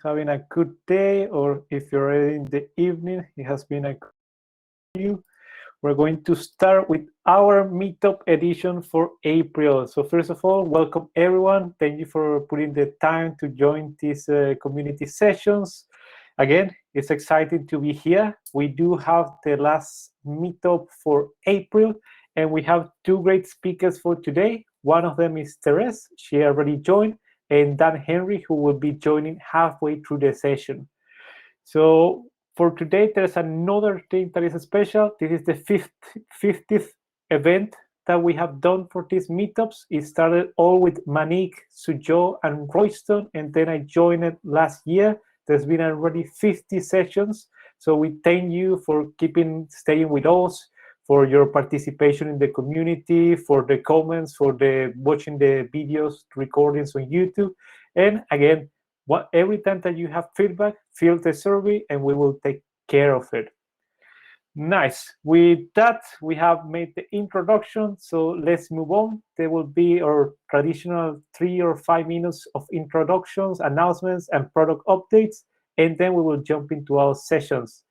having a good day, or if you're already in the evening, it has been a good you. We're going to start with our meetup edition for April. So first of all, welcome everyone. Thank you for putting the time to join these community sessions. Again, it's exciting to be here. We do have the last meetup for April, and we have two great speakers for today. One of them is Tereze. She already joined, and Dan Henry, who will be joining halfway through the session. So for today, there's another thing that is special. This is the 50th event that we have done for these meetups. It started all with Manik, Sujo, and Royston, and then I joined it last year. There's been already 50 sessions. So we thank you for staying with us, for your participation in the community, for the comments, for watching the videos, recordings on YouTube. And again, every time that you have feedback, fill the survey and we will take care of it. Nice. With that, we have made the introduction. So let's move on. There will be our traditional 3 or 5 minutes of introductions, announcements, and product updates. And then we will jump into our sessions.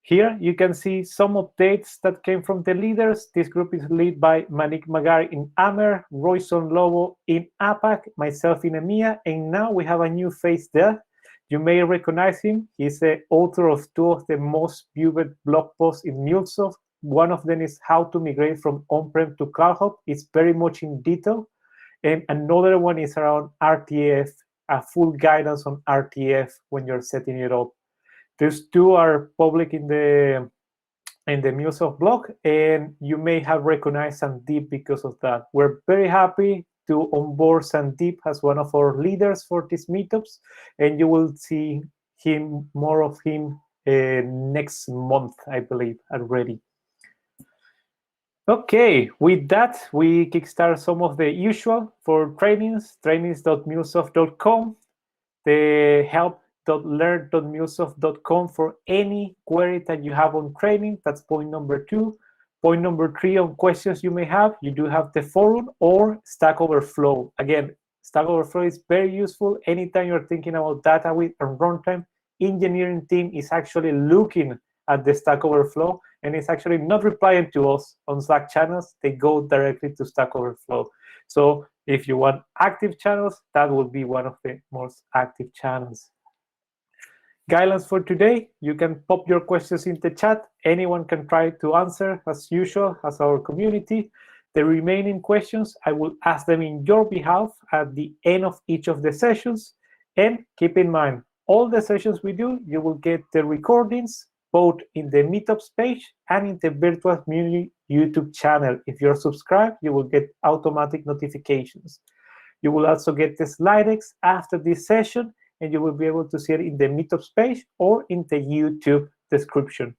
Here you can see some updates that came from the leaders. This group is led by Manik Magari in AMER, Royson Lobo in APAC, myself in EMEA, and now we have a new face there. You may recognize him. He's the author of 2 of the most viewed blog posts in MuleSoft. One of them is how to migrate from on-prem to CloudHub. It's very much in detail. And another one is around RTF, a full guidance on RTF when you're setting it up. These 2 are public in the MuleSoft blog, and you may have recognized Sandeep because of that. We're very happy to onboard Sandeep as one of our leaders for these meetups, and you will see more of him next month, I believe, already. Okay, with that, we kickstart some of the usual for trainings.mulesoft.com, the help.learn.mulesoft.com for any query that you have on training. That's point number 2. Point number 3, on questions you may have, you do have the forum or Stack Overflow. Again, Stack Overflow is very useful. Anytime you're thinking about data with and runtime, engineering team is actually looking at the Stack Overflow, and it's actually not replying to us on Slack channels. They go directly to Stack Overflow. So if you want active channels, that will be one of the most active channels. Guidelines for today, you can pop your questions in the chat. Anyone can try to answer as usual as our community. The remaining questions, I will ask them in your behalf at the end of each of the sessions. And keep in mind, all the sessions we do, you will get the recordings both in the meetups page and in the VirtualMuleys YouTube channel. If you're subscribed, you will get automatic notifications. You will also get the slide decks after this session, and you will be able to see it in the meetups page or in the YouTube description.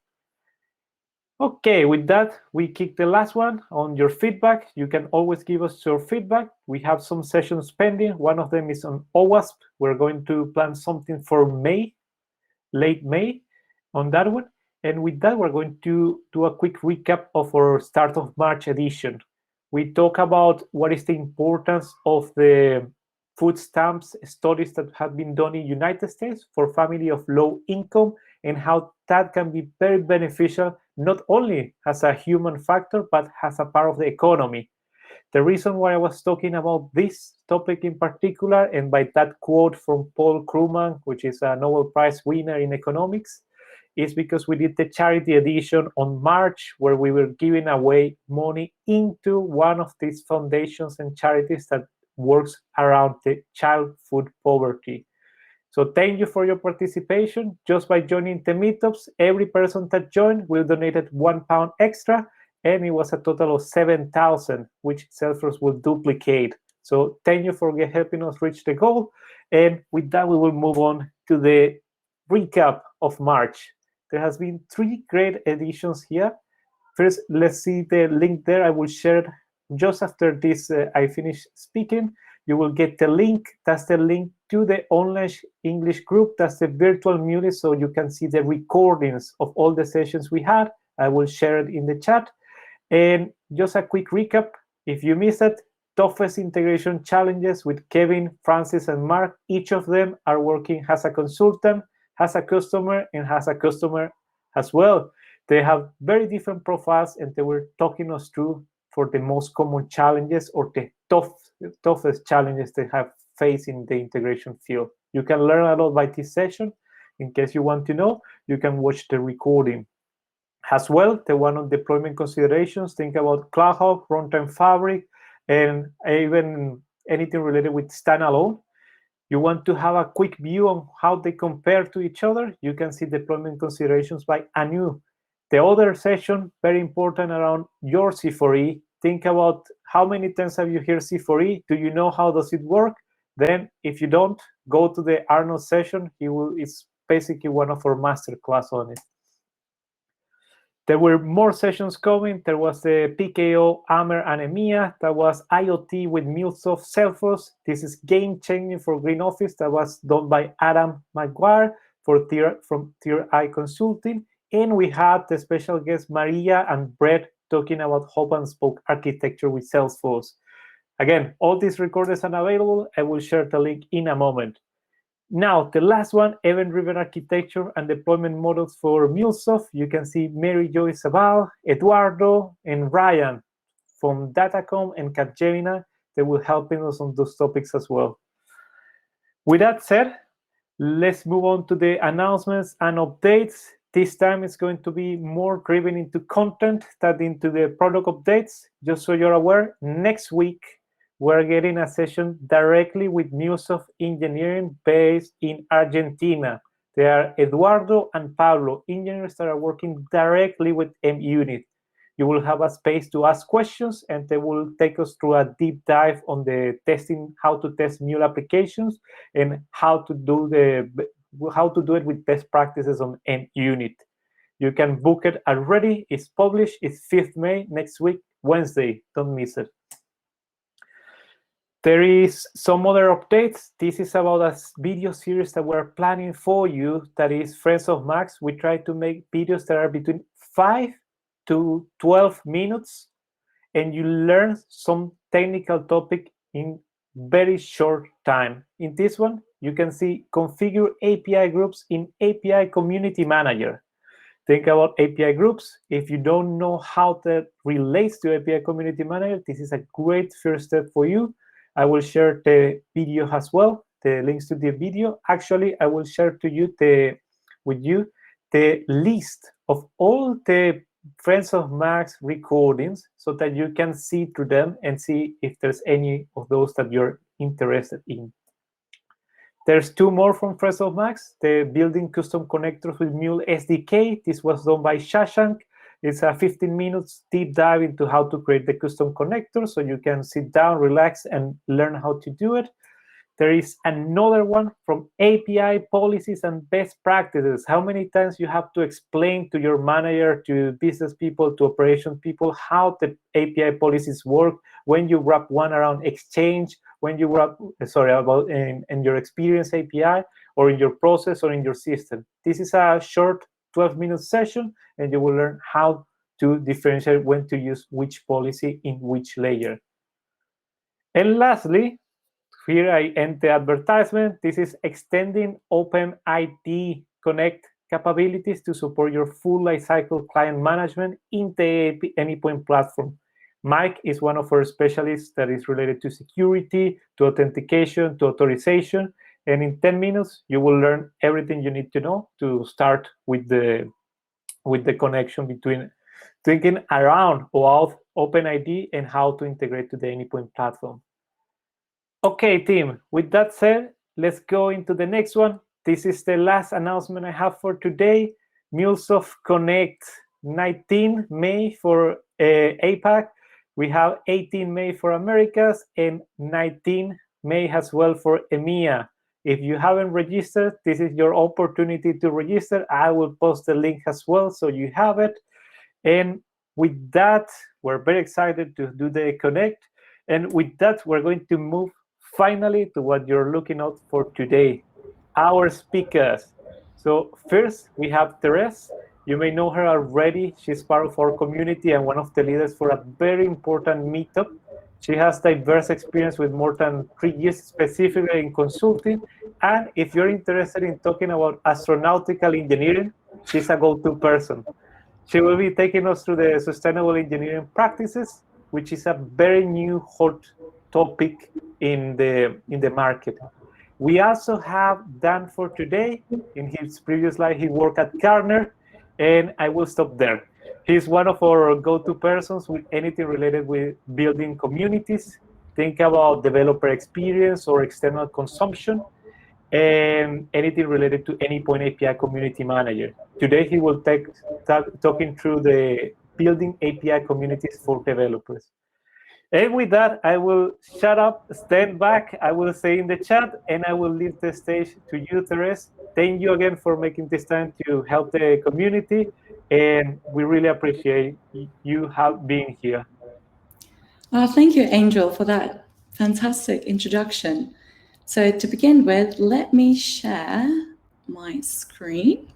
Okay, with that, we kick the last one on your feedback. You can always give us your feedback. We have some sessions pending. One of them is on OWASP. We're going to plan something for May, late May, on that one. And with that, we're going to do a quick recap of our start of March edition. We talk about what is the importance of the food stamps studies that have been done in the United States for family of low income, and how that can be very beneficial, not only as a human factor, but as a part of the economy. The reason why I was talking about this topic in particular, and by that quote from Paul Krugman, which is a Nobel Prize winner in economics, is because we did the charity edition on March, where we were giving away money into one of these foundations and charities that works around the child food poverty. So thank you for your participation. Just by joining the meetups, every person that joined will donate £1 extra, and it was a total of 7,000, which Salesforce will duplicate. So thank you for helping us reach the goal. And with that, we will move on to the recap of March. There has been 3 great editions here. First, let's see the link there. I will share it just after this. I finish speaking. You will get the link. That's the link to the online English group. That's the VirtualMuleys, so you can see the recordings of all the sessions we had. I will share it in the chat. And just a quick recap. If you missed it, toughest integration challenges with Kevin, Francis, and Mark. Each of them are working as a consultant, as a customer, and as a customer as well. They have very different profiles, and they were talking us through for the most common challenges or the toughest challenges they have faced in the integration field. You can learn a lot by this session. In case you want to know, you can watch the recording. As well, the one on deployment considerations, think about CloudHub, Runtime Fabric, and even anything related with standalone. You want to have a quick view on how they compare to each other, you can see deployment considerations by Anu. The other session, very important around your C4E, think about how many times have you heard C4E? Do you know how does it work? Then if you don't, go to the Arnold session. It's basically one of our master class on it. There were more sessions coming. There was the PKO, Amer, and EMEA. That was IoT with MuleSoft Salesforce. This is game-changing for Green Office. That was done by Adam McGuire from Tier I Consulting. And we had the special guests Maria and Brett talking about hub and spoke architecture with Salesforce. Again, all these recordings are available. I will share the link in a moment. Now, the last one, event-driven architecture and deployment models for MuleSoft. You can see Mary Joy Sabal, Eduardo, and Ryan from Datacom and Capgemini. They will help us on those topics as well. With that said, let's move on to the announcements and updates. This time it's going to be more driven into content than into the product updates. Just so you're aware, next week, we're getting a session directly with MuleSoft engineering based in Argentina. They are Eduardo and Pablo, engineers that are working directly with MUnit. You will have a space to ask questions, and they will take us through a deep dive on the testing, how to test Mule applications, and how to do it with best practices on MUnit. You can book it already. It's published. It's 5th May, next week, Wednesday. Don't miss it. There is some other updates. This is about a video series that we're planning for you that is Friends of Max. We try to make videos that are between 5 to 12 minutes, and you learn some technical topic in very short time. In this one, you can see configure API groups in API Community Manager. Think about API groups. If you don't know how that relates to API Community Manager, this is a great first step for you. I will share the video as well, the links to the video. Actually, I will share with you the list of all the Friends of Max recordings so that you can see through them and see if there's any of those that you're interested in. There's 2 more from Friends of Max, the building custom connectors with Mule SDK. This was done by Shashank. It's a 15 minutes deep dive into how to create the custom connector, so you can sit down, relax, and learn how to do it. There is another one from API policies and best practices. How many times you have to explain to your manager, to business people, to operation people, how the API policies work, when you wrap one around Exchange, when you wrap, about in your experience API, or in your process, or in your system. This is a short 12-minute session, and you will learn how to differentiate when to use which policy in which layer. And lastly, here I end the advertisement. This is extending OpenID Connect capabilities to support your full lifecycle client management in the Anypoint platform. Mike is one of our specialists that is related to security, to authentication, to authorization. And in 10 minutes, you will learn everything you need to know to start with the connection between thinking around about OpenID and how to integrate to the Anypoint platform. Okay, team, with that said, let's go into the next one. This is the last announcement I have for today. MuleSoft Connect 19 May for APAC. We have 18 May for Americas and 19 May as well for EMEA. If you haven't registered, this is your opportunity to register. I will post the link as well so you have it. And with that, we're very excited to do the Connect. And with that, we're going to move finally to what you're looking out for today, our speakers. So first, we have Tereze. You may know her already. She's part of our community and one of the leaders for a very important meetup She has diverse experience with more than 3 years specifically in consulting. And if you're interested in talking about astronautical engineering, she's a go-to person. She will be taking us through the sustainable engineering practices, which is a very new hot topic in the market. We also have Dan for today. In his previous life, he worked at Gartner, and I will stop there. He's one of our go-to persons with anything related with building communities. Think about developer experience or external consumption, and anything related to Anypoint API Community Manager. Today, he will talking through the building API communities for developers. And with that, I will shut up, stand back, I will say in the chat, and I will leave the stage to you, Tereze. Thank you again for making this time to help the community, and we really appreciate you being here. Thank you, Angel, for that fantastic introduction. So to begin with, let me share my screen.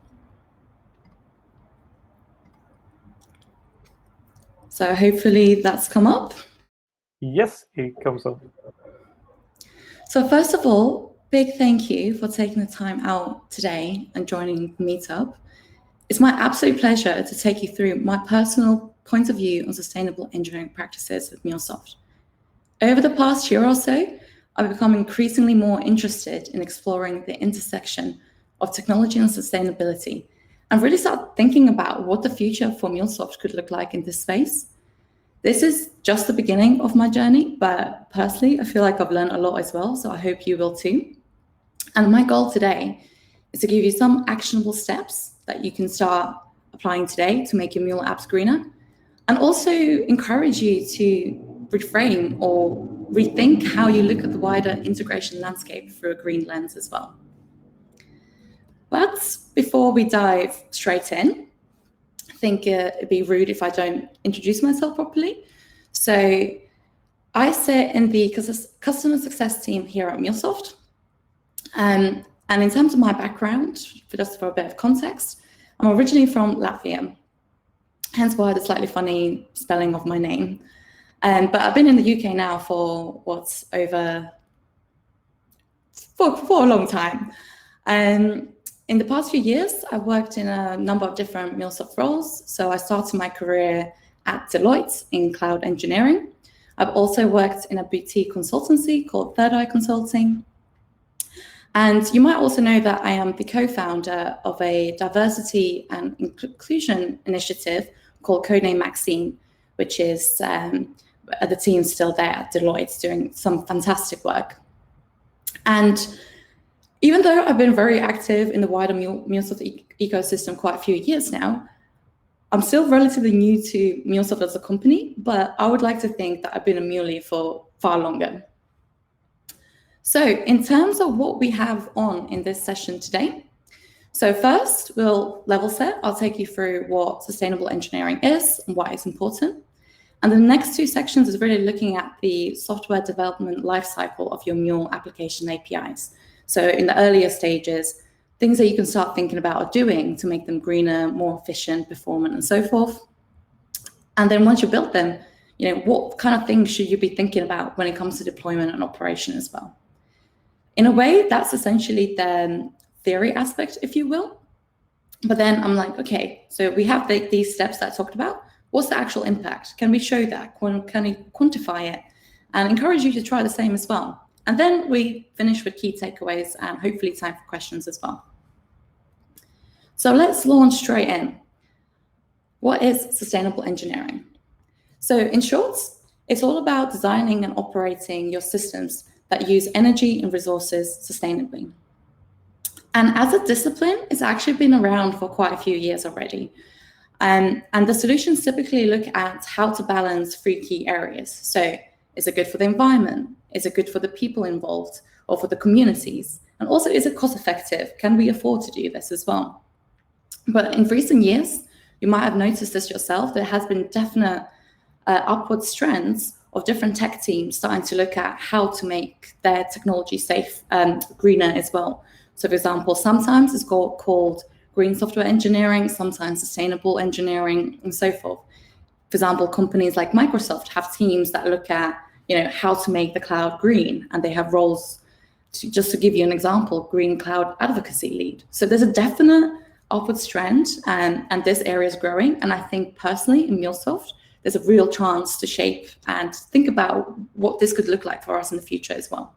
So hopefully that's come up. Yes, it comes up. So first of all, big thank you for taking the time out today and joining the meetup. It's my absolute pleasure to take you through my personal point of view on sustainable engineering practices with MuleSoft. Over the past year or so, I've become increasingly more interested in exploring the intersection of technology and sustainability, and really start thinking about what the future for MuleSoft could look like in this space. This is just the beginning of my journey, but personally, I feel like I've learned a lot as well, so I hope you will too. And my goal today is to give you some actionable steps that you can start applying today to make your Mule apps greener, and also encourage you to reframe or rethink how you look at the wider integration landscape through a green lens as well. But before we dive straight in, I think it'd be rude if I don't introduce myself properly. So I sit in the customer success team here at MuleSoft. And in terms of my background, just for a bit of context, I'm originally from Latvia, hence why the slightly funny spelling of my name. But I've been in the UK now for for a long time. In the past few years, I've worked in a number of different MuleSoft roles. So I started my career at Deloitte in cloud engineering. I've also worked in a boutique consultancy called Third Eye Consulting. And you might also know that I am the co-founder of a diversity and inclusion initiative called Codename Maxine, which is the team still there at Deloitte doing some fantastic work. And even though I've been very active in the wider MuleSoft ecosystem quite a few years now, I'm still relatively new to MuleSoft as a company, but I would like to think that I've been a Muley for far longer. So in terms of what we have on in this session today, so first we'll level set. I'll take you through what sustainable engineering is and why it's important. And the next two sections is really looking at the software development lifecycle of your Mule application APIs. So in the earlier stages, things that you can start thinking about or doing to make them greener, more efficient, performant, and so forth. And then once you built them, what kind of things should you be thinking about when it comes to deployment and operation as well? In a way, that's essentially the theory aspect, if you will. But then I'm like, okay, so we have these steps that I talked about. What's the actual impact? Can we show that? Can we quantify it? And encourage you to try the same as well. And then we finish with key takeaways and hopefully time for questions as well. So let's launch straight in. What is sustainable engineering? So in short, it's all about designing and operating your systems that use energy and resources sustainably. And as a discipline, it's actually been around for quite a few years already. And the solutions typically look at how to balance three key areas. So is it good for the environment? Is it good for the people involved or for the communities? And also, is it cost effective? Can we afford to do this as well? But in recent years, you might have noticed this yourself, there has been definite upward trends of different tech teams starting to look at how to make their technology safe and greener as well. So for example, sometimes it's called green software engineering, sometimes sustainable engineering, and so forth. For example, companies like Microsoft have teams that look at how to make the cloud green, and they have roles just to give you an example, green cloud advocacy lead. So there's a definite upwards trend, and this area is growing. And I think personally in MuleSoft, there's a real chance to shape and think about what this could look like for us in the future as well.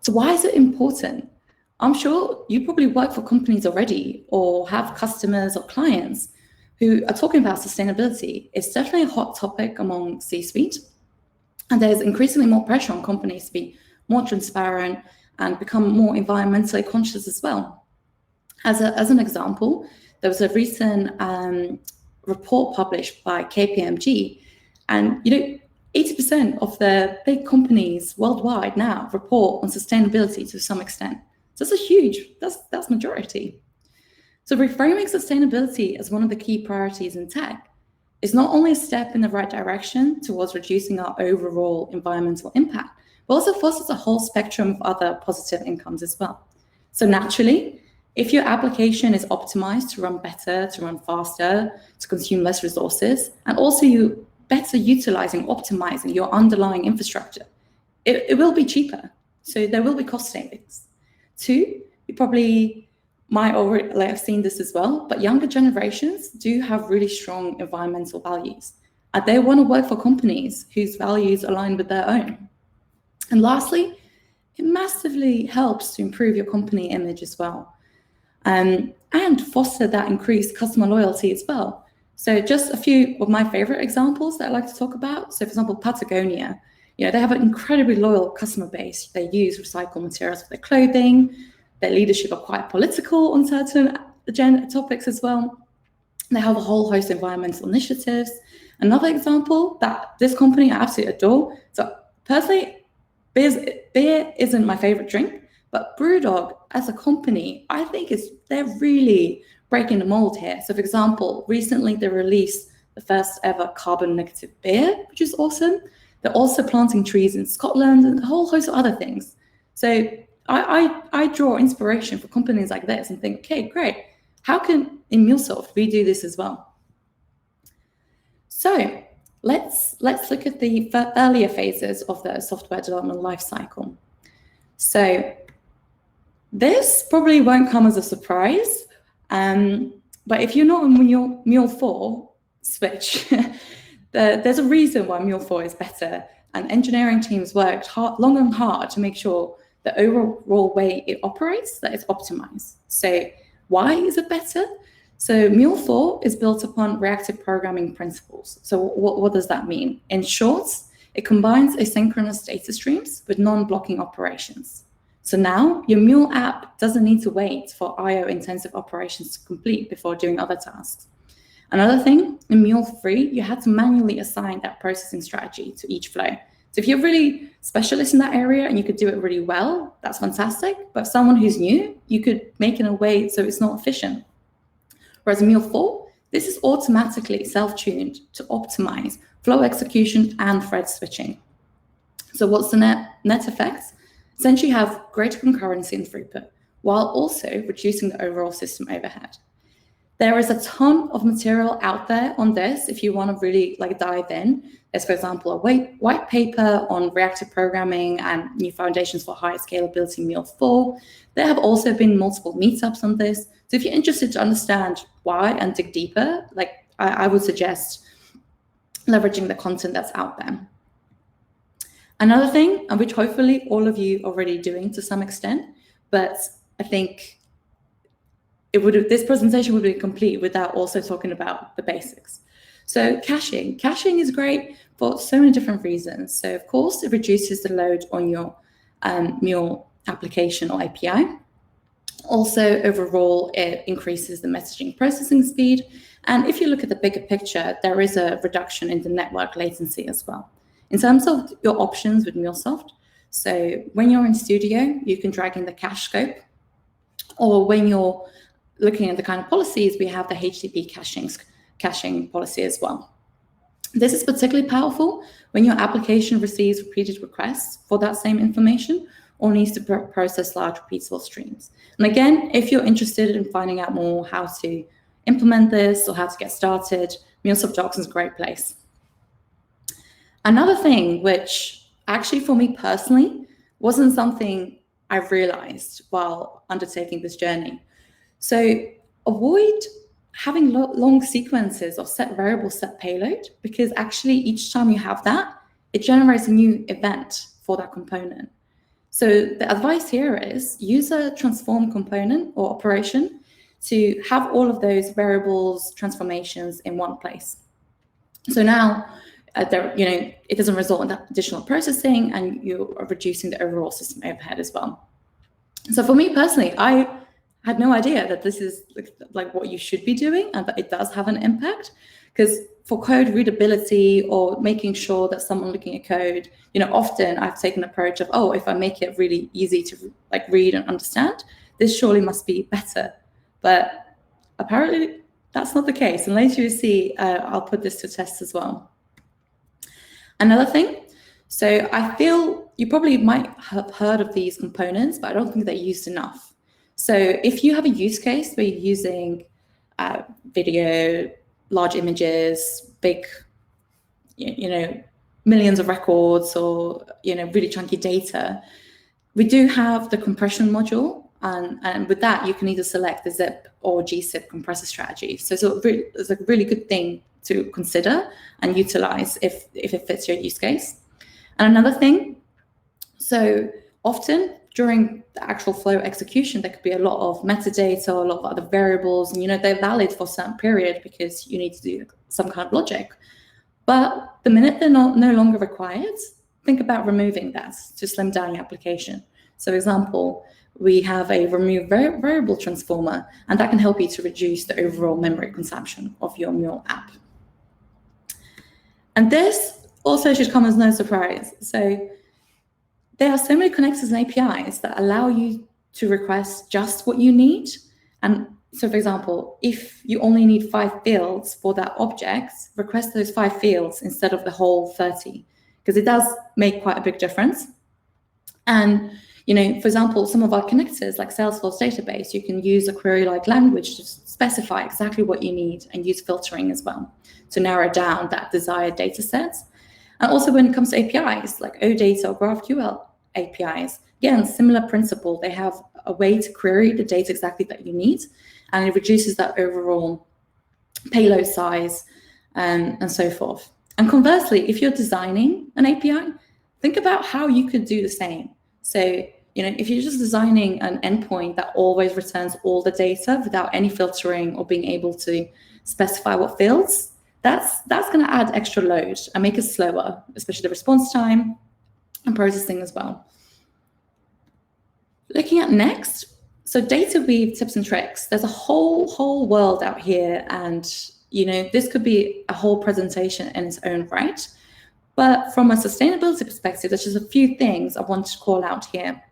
So why is it important? I'm sure you probably work for companies already or have customers or clients who are talking about sustainability. It's definitely a hot topic among C-suite, and there's increasingly more pressure on companies to be more transparent and become more environmentally conscious as well. As an example, there was a recent report published by KPMG, and 80% of the big companies worldwide now report on sustainability to some extent. So that's a huge, that's majority. So reframing sustainability as one of the key priorities in tech is not only a step in the right direction towards reducing our overall environmental impact, but also fosters a whole spectrum of other positive incomes as well. So naturally, if your application is optimized to run better, to run faster, to consume less resources, and also you better utilizing, optimizing your underlying infrastructure, it will be cheaper. So there will be cost savings. Two, you probably might already have seen this as well, but younger generations do have really strong environmental values, and they want to work for companies whose values align with their own. And lastly, it massively helps to improve your company image as well, and foster that increased customer loyalty as well. So just a few of my favorite examples that I like to talk about. So for example, Patagonia, they have an incredibly loyal customer base. They use recycled materials for their clothing. Their leadership are quite political on certain topics as well. They have a whole host of environmental initiatives. Another example that this company I absolutely adore. So personally, beer isn't my favorite drink, but BrewDog as a company, I think they're really breaking the mold here. So for example, recently they released the first ever carbon negative beer, which is awesome. They're also planting trees in Scotland and a whole host of other things. So I draw inspiration for companies like this and think, okay, great. How can in MuleSoft we do this as well? So let's look at the earlier phases of the software development lifecycle. So this probably won't come as a surprise, but if you're not on Mule 4, switch. There's a reason why Mule 4 is better, and engineering teams worked long and hard to make sure the overall way it operates, that it's optimized. So why is it better? So Mule 4 is built upon reactive programming principles. So what does that mean? In short, it combines asynchronous data streams with non-blocking operations. So now your Mule app doesn't need to wait for IO-intensive operations to complete before doing other tasks. Another thing, in Mule 3, you had to manually assign that processing strategy to each flow. So if you're really specialist in that area and you could do it really well, that's fantastic. But someone who's new, you could make it in a way so it's not efficient. Whereas in Mule 4, this is automatically self-tuned to optimize flow execution and thread switching. So what's the net effect? Essentially, you have greater concurrency and throughput, while also reducing the overall system overhead. There is a ton of material out there on this if you want to really dive in. There's, for example, a white paper on reactive programming and new foundations for high scalability in Mule 4. There have also been multiple meetups on this. So if you're interested to understand why and dig deeper, I would suggest leveraging the content that's out there. Another thing, and which hopefully all of you are already doing to some extent, but I think this presentation would be complete without also talking about the basics. So caching. Caching is great for so many different reasons. So of course, it reduces the load on your Mule application or API. Also, overall, it increases the messaging processing speed. And if you look at the bigger picture, there is a reduction in the network latency as well. In terms of your options with MuleSoft, so when you're in Studio, you can drag in the cache scope, or when you're looking at the kind of policies, we have the HTTP caching policy as well. This is particularly powerful when your application receives repeated requests for that same information or needs to process large repeatable streams. And again, if you're interested in finding out more how to implement this or how to get started, MuleSoft Docs is a great place. Another thing, which actually for me personally wasn't something I realized while undertaking this journey. So avoid having long sequences of set variable, set payload, because actually each time you have that, it generates a new event for that component. So the advice here is use a transform component or operation to have all of those variables, transformations in one place. So now, it doesn't result in that additional processing, and you are reducing the overall system overhead as well. So for me personally, I had no idea that this is like what you should be doing, and that it does have an impact. Because for code readability or making sure that someone looking at code, often I've taken an approach of, oh, if I make it really easy to read and understand, this surely must be better. But apparently that's not the case. And later you see, I'll put this to test as well. Another thing, so I feel you probably might have heard of these components, but I don't think they're used enough. So if you have a use case where you're using video, large images, big, millions of records, or really chunky data, we do have the compression module, and with that you can either select the zip or gzip compressor strategy. So it's a really good thing to consider and utilize if it fits your use case. And another thing, so often during the actual flow execution, there could be a lot of metadata, a lot of other variables, and they're valid for a certain period because you need to do some kind of logic. But the minute they're no longer required, think about removing that to slim down your application. So, for example, we have a remove variable transformer, and that can help you to reduce the overall memory consumption of your Mule app. And this also should come as no surprise. So there are so many connectors and APIs that allow you to request just what you need. And so, for example, if you only need 5 fields for that object, request those 5 fields instead of the whole 30, because it does make quite a big difference. And, for example, some of our connectors, like Salesforce database, you can use a query-like language to specify exactly what you need, and use filtering as well to narrow down that desired data set. And also when it comes to APIs, like OData or GraphQL APIs, again, similar principle. They have a way to query the data exactly that you need, and it reduces that overall payload size and so forth. And conversely, if you're designing an API, think about how you could do the same. So, if you're just designing an endpoint that always returns all the data without any filtering or being able to specify what fields, that's going to add extra load and make it slower, especially the response time and processing as well. Looking at next, so data weave tips and tricks. There's a whole world out here, and this could be a whole presentation in its own right. But from a sustainability perspective, there's just a few things I want to call out here.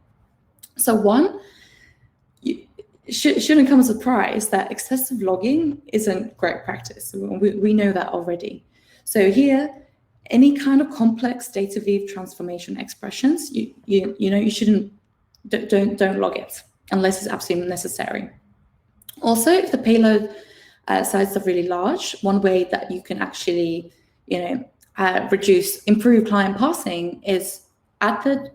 So one, it shouldn't come as a surprise that excessive logging isn't great practice. We know that already. So here, any kind of complex data weave transformation expressions, you shouldn't, don't log it unless it's absolutely necessary. Also, if the payload sizes are really large, one way that you can actually, improve client parsing is at the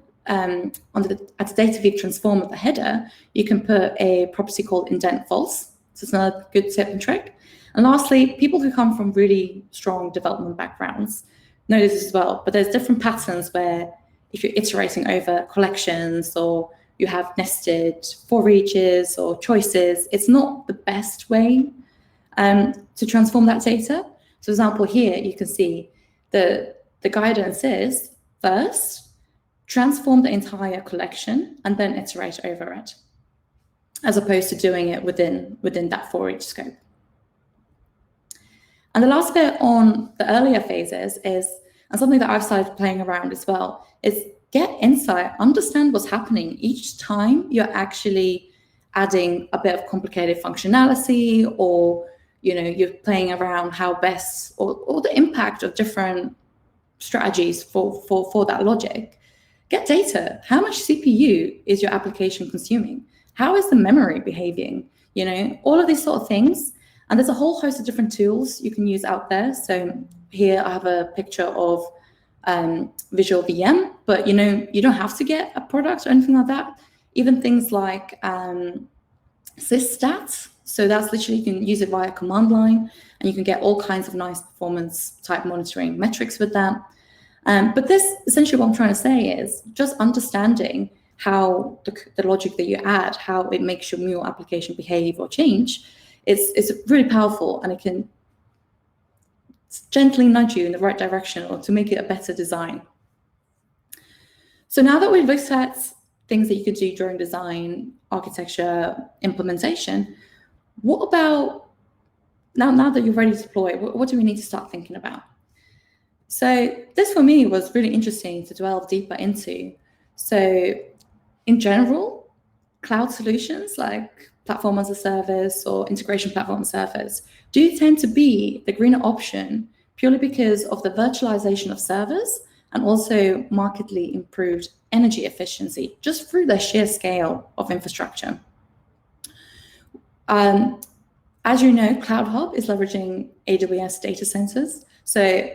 data weave transform at the header, you can put a property called indent false. So it's another good tip and trick. And lastly, people who come from really strong development backgrounds know this as well, but there's different patterns where if you're iterating over collections, or you have nested for eaches or choices, it's not the best way to transform that data. So for example, here you can see the guidance is first, transform the entire collection and then iterate over it, as opposed to doing it within that for each scope. And the last bit on the earlier phases is, and something that I've started playing around as well, is get insight, understand what's happening each time you're actually adding a bit of complicated functionality, or you're playing around how best, or the impact of different strategies for that logic. Get data. How much CPU is your application consuming? How is the memory behaving? All of these sort of things. And there's a whole host of different tools you can use out there. So here I have a picture of visual VM, but you don't have to get a product or anything like that. Even things like sysstat, so that's literally, you can use it via command line, and you can get all kinds of nice performance type monitoring metrics with that. But this, essentially what I'm trying to say is just understanding how the logic that you add, how it makes your Mule application behave or change, it's really powerful, and it can gently nudge you in the right direction or to make it a better design. So now that we've looked at things that you could do during design, architecture, implementation, what about now that you're ready to deploy, what do we need to start thinking about? So this for me was really interesting to delve deeper into. So in general, cloud solutions like platform as a service or integration platform as a service do tend to be the greener option purely because of the virtualization of servers and also markedly improved energy efficiency just through the sheer scale of infrastructure. As you know, Cloud Hub is leveraging AWS data centers. So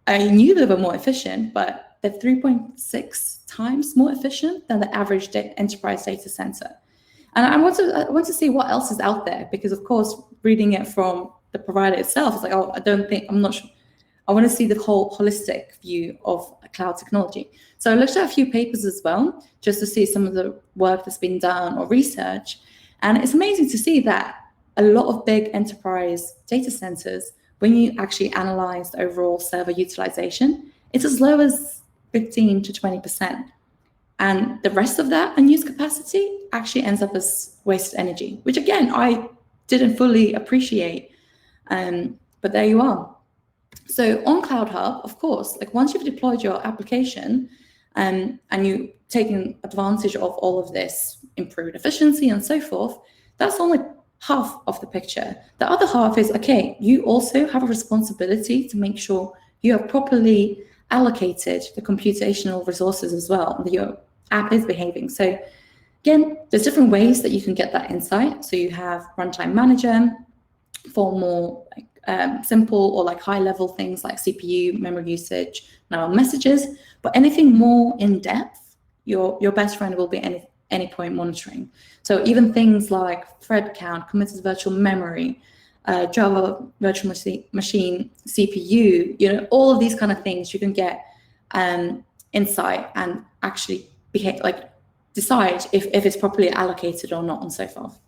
I knew they were more efficient, but they're 3.6 times more efficient than the average enterprise data center. And I want to see what else is out there, because of course, reading it from the provider itself, it's like, oh, I'm not sure. I want to see the whole holistic view of cloud technology. So I looked at a few papers as well, just to see some of the work that's been done or research. And it's amazing to see that a lot of big enterprise data centers, when you actually analyze the overall server utilization, it's as low as 15 to 20%. And the rest of that unused capacity actually ends up as wasted energy, which again, I didn't fully appreciate, but there you are. So on Cloud Hub, of course, like once you've deployed your application and you've taken advantage of all of this improved efficiency and so forth, that's only half of the picture. The other half is, okay, you also have a responsibility to make sure you have properly allocated the computational resources as well, that your app is behaving. So again, there's different ways that you can get that insight. So you have Runtime Manager for more simple or like high level things like CPU, memory usage, now messages, but anything more in depth, your best friend will be endpoint monitoring. So even things like thread count, committed virtual memory, Java virtual machine CPU, all of these kind of things, you can get insight and actually decide if it's properly allocated or not and so forth.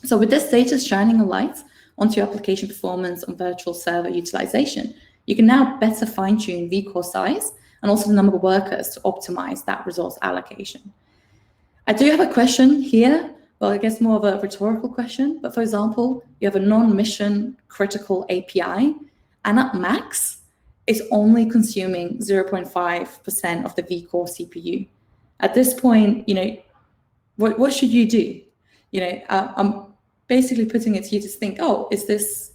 So with this data shining a light onto your application performance and virtual server utilization, you can now better fine-tune vCore size and also the number of workers to optimize that resource allocation. I do have a question here, well, I guess more of a rhetorical question, but for example, you have a non-mission critical API, and at max, it's only consuming 0.5% of the vCore CPU. At this point, what should you do? I'm basically putting it to you to think, oh, is this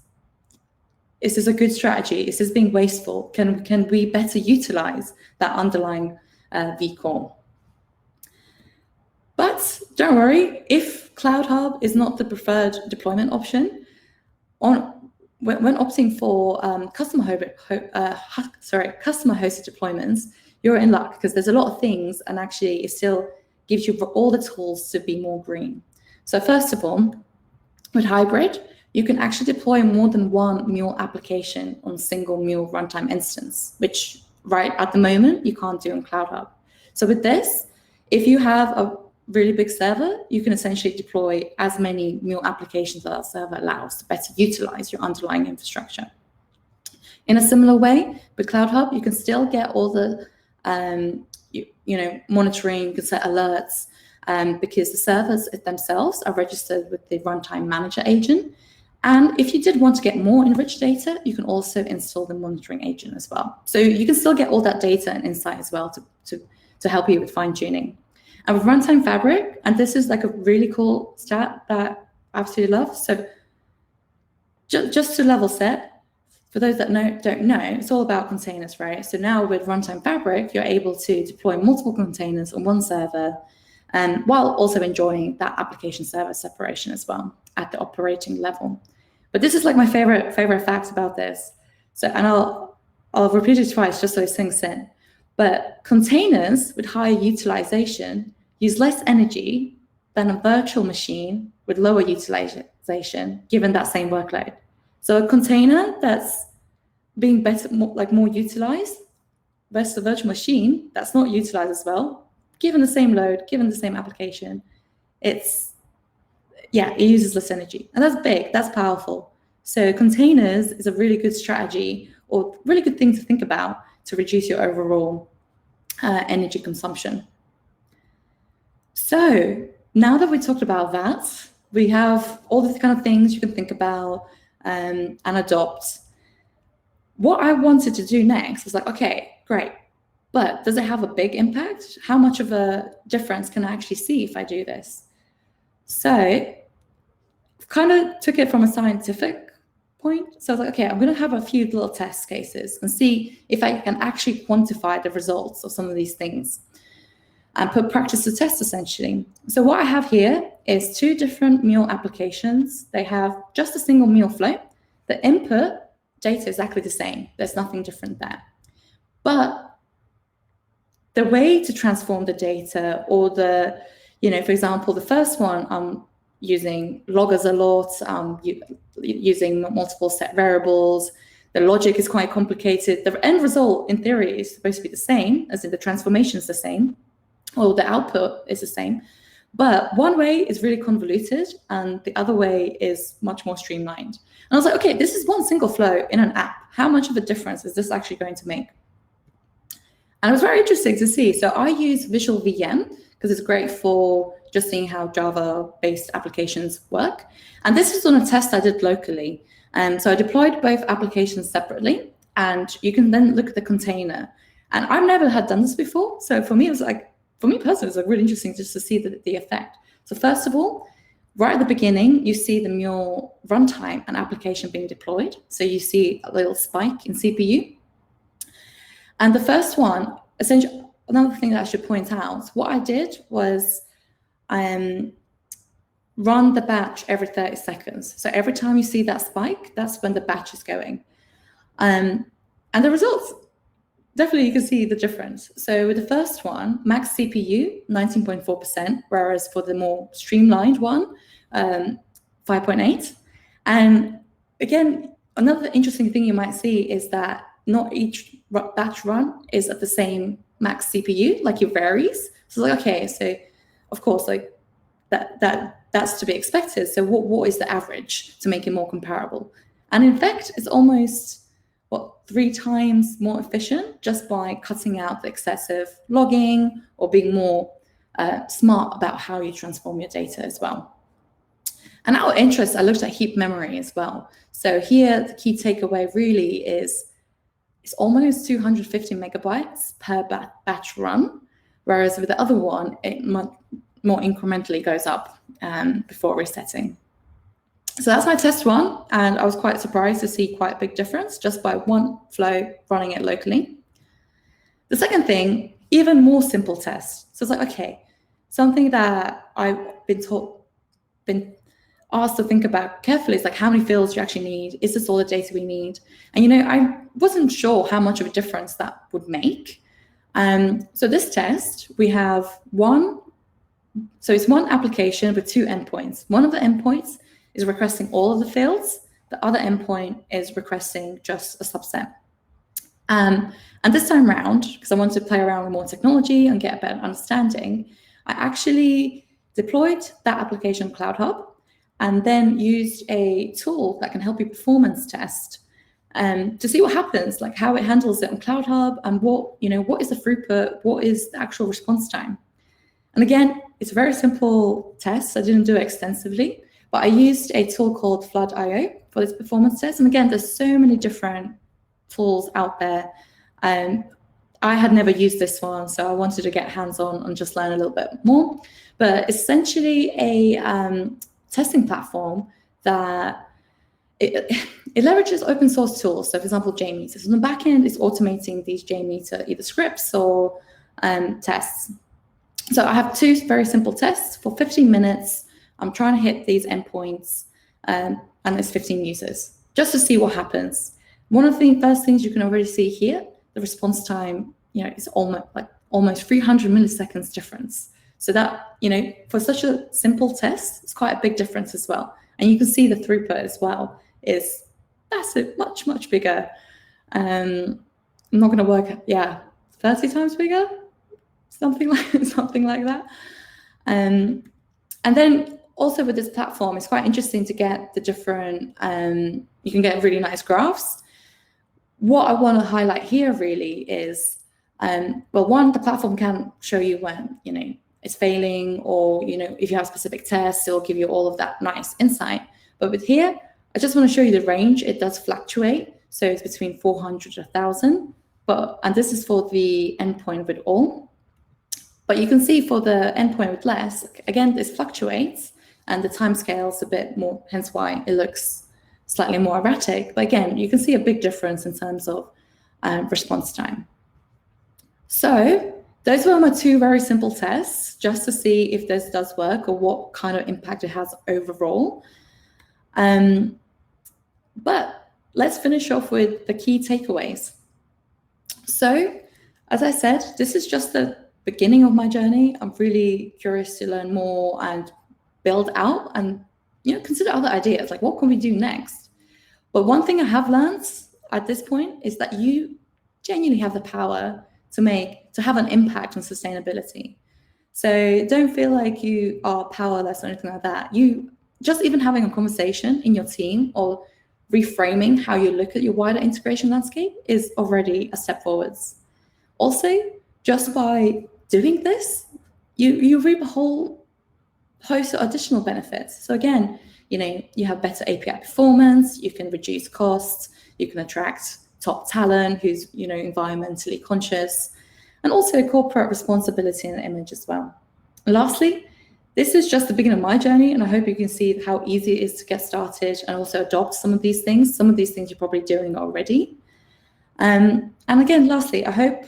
a good strategy? Is this being wasteful? Can we better utilize that underlying vCore? But don't worry, if Cloud Hub is not the preferred deployment option, when opting for customer-hosted deployments, you're in luck, because there's a lot of things, and actually it still gives you all the tools to be more green. So first of all, with hybrid, you can actually deploy more than one Mule application on a single Mule runtime instance, which right at the moment you can't do on Cloud Hub. So with this, if you have a really big server, you can essentially deploy as many Mule applications that server allows to better utilize your underlying infrastructure. In a similar way, with Cloud Hub, you can still get all the monitoring, you can set alerts, because the servers themselves are registered with the Runtime Manager agent. And if you did want to get more enriched data, you can also install the monitoring agent as well. So you can still get all that data and insight as well to help you with fine-tuning. And with Runtime Fabric, and this is like a really cool stat that I absolutely love. So just to level set, for those that don't know, it's all about containers, right? So now with Runtime Fabric, you're able to deploy multiple containers on one server, while also enjoying that application server separation as well at the operating level. But this is like my favorite fact about this. So, and I'll repeat it twice just so it sinks in. But containers with higher utilization use less energy than a virtual machine with lower utilization, given that same workload. So a container that's being better, more utilized, versus a virtual machine that's not utilized as well, given the same load, given the same application, it uses less energy. And that's big, that's powerful. So containers is a really good strategy or really good thing to think about to reduce your overall energy consumption. So now that we talked about that, we have all these kind of things you can think about and adopt. What I wanted to do next was like, okay, great, but does it have a big impact? How much of a difference can I actually see if I do this? So kind of took it from a scientific point. So I was like, okay, I'm going to have a few little test cases and see if I can actually quantify the results of some of these things and put practice to test, essentially. So what I have here is 2 different Mule applications. They have just a single Mule flow. The input data is exactly the same. There's nothing different there. But the way to transform the data or the, for example, the first one, I'm using loggers a lot, using multiple set variables. The logic is quite complicated. The end result, in theory, is supposed to be the same, as in the transformation is the same, or the output is the same. But one way is really convoluted, and the other way is much more streamlined. And I was like, okay, this is one single flow in an app. How much of a difference is this actually going to make? And it was very interesting to see. So I use Visual VM because it's great for just seeing how Java-based applications work. And this is on a test I did locally. So I deployed both applications separately, and you can then look at the container. And I've never had done this before. So for me, it was like, for me personally, it was like really interesting just to see the effect. So first of all, right at the beginning, you see the Mule runtime and application being deployed. So you see a little spike in CPU. And the first one, essentially, another thing that I should point out, what I did was run the batch every 30 seconds. So every time you see that spike, that's when the batch is going. And the results, definitely you can see the difference. So with the first one, max CPU, 19.4%, whereas for the more streamlined one, 5.8. And again, another interesting thing you might see is that not each batch run is at the same max CPU, like it varies. So like, okay, so of course, like that's to be expected. So what is the average to make it more comparable? And in fact, it's almost 3 times more efficient just by cutting out the excessive logging or being more smart about how you transform your data as well. And out of interest, I looked at heap memory as well. So here, the key takeaway really is it's almost 250 megabytes per batch run, whereas with the other one, it more incrementally goes up before resetting. So that's my test one, and I was quite surprised to see quite a big difference just by one flow running it locally. The second thing, even more simple test. So it's like, okay, something that I've been asked to think about carefully is like, how many fields do you actually need? Is this all the data we need? And I wasn't sure how much of a difference that would make. So this test, we have it's one application with 2 endpoints. One of the endpoints is requesting all of the fields. The other endpoint is requesting just a subset. And this time around, because I wanted to play around with more technology and get a better understanding, I actually deployed that application Cloud Hub and then used a tool that can help you performance test to see what happens, like how it handles it on Cloud Hub and what is the throughput, what is the actual response time. And again, it's a very simple test. I didn't do it extensively, but I used a tool called Flood.io for this performance test. And again, there's so many different tools out there. I had never used this one, so I wanted to get hands-on and just learn a little bit more. But essentially a testing platform that it leverages open source tools. So for example, JMeter. So on the back end, it's automating these JMeter either scripts or tests. So I have 2 very simple tests for 15 minutes. I'm trying to hit these endpoints, and there's 15 users, just to see what happens. One of the first things you can already see here, the response time, is almost 300 milliseconds difference. So that, for such a simple test, it's quite a big difference as well. And you can see the throughput as well is massive, much, much bigger. I'm not going to work, 30 times bigger, something like that. And then also with this platform, it's quite interesting to get the different, you can get really nice graphs. What I want to highlight here really is, one, the platform can show you when, it's failing, or, if you have specific tests, it'll give you all of that nice insight. But with here, I just want to show you the range. It does fluctuate. So it's between 400 to 1,000, and this is for the endpoint with all. But you can see for the endpoint with less, again, this fluctuates and the time scale is a bit more, hence why it looks slightly more erratic. But again, you can see a big difference in terms of response time. So those were my two very simple tests, just to see if this does work or what kind of impact it has overall. But let's finish off with the key takeaways. So, as I said, this is just the beginning of my journey. I'm really curious to learn more and build out and consider other ideas, like what can we do next? But one thing I have learned at this point is that you genuinely have the power to have an impact on sustainability. So don't feel like you are powerless or anything like that. You just even having a conversation in your team or reframing how you look at your wider integration landscape is already a step forwards. Also, just by doing this, you reap a whole host of additional benefits. So again, you have better API performance, you can reduce costs, you can attract top talent who's environmentally conscious, and also corporate responsibility in the image as well. And lastly, this is just the beginning of my journey, and I hope you can see how easy it is to get started and also adopt some of these things. Some of these things you're probably doing already. And again, lastly, I hope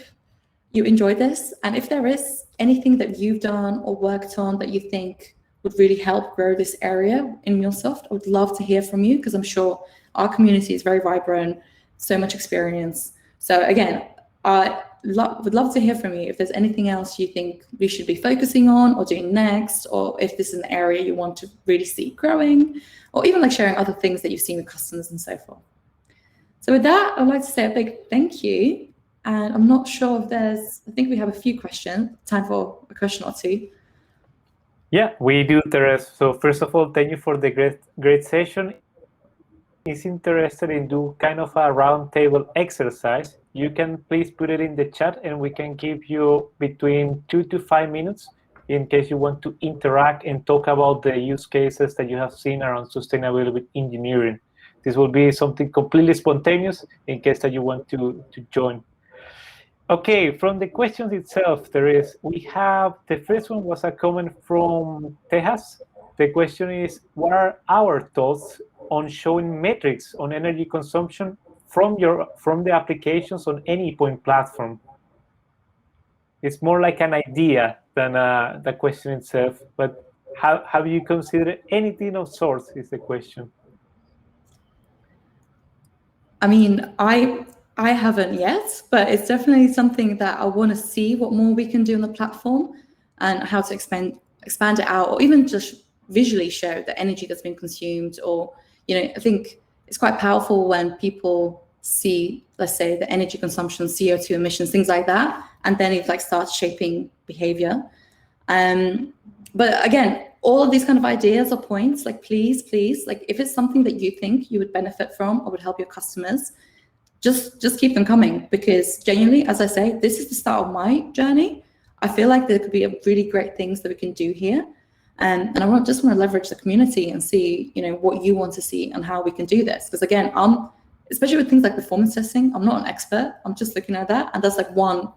you enjoyed this. And if there is anything that you've done or worked on that you think would really help grow this area in MuleSoft, I would love to hear from you, because I'm sure our community is very vibrant, so much experience. So again, I would love to hear from you if there's anything else you think we should be focusing on or doing next, or if this is an area you want to really see growing, or even like sharing other things that you've seen with customers and so forth. So with that, I'd like to say a big thank you. And I'm not sure if I think we have a few questions, time for a question or two. Yeah, we do, Tereze. So first of all, thank you for the great session. Is interested in do kind of a roundtable exercise, you can please put it in the chat and we can give you between 2 to 5 minutes in case you want to interact and talk about the use cases that you have seen around sustainability with engineering. This will be something completely spontaneous in case that you want to join. Okay, from the questions itself, we have, the first one was a comment from Tejas. The question is, what are our thoughts on showing metrics on energy consumption from the applications on any point platform? It's more like an idea than the question itself, but have you considered anything of sorts is the question. I mean, I haven't yet, but it's definitely something that I want to see what more we can do on the platform and how to expand it out, or even just visually show the energy that's been consumed. Or, I think it's quite powerful when people see, let's say, the energy consumption, CO2 emissions, things like that, and then it like starts shaping behavior. But again, all of these kind of ideas or points, like please, like if it's something that you think you would benefit from or would help your customers, just keep them coming, because genuinely, as I say, this is the start of my journey. I feel like there could be really great things that we can do here. And I just want to leverage the community and see, what you want to see and how we can do this. Because again, especially with things like performance testing, I'm not an expert. I'm just looking at that, and that's like one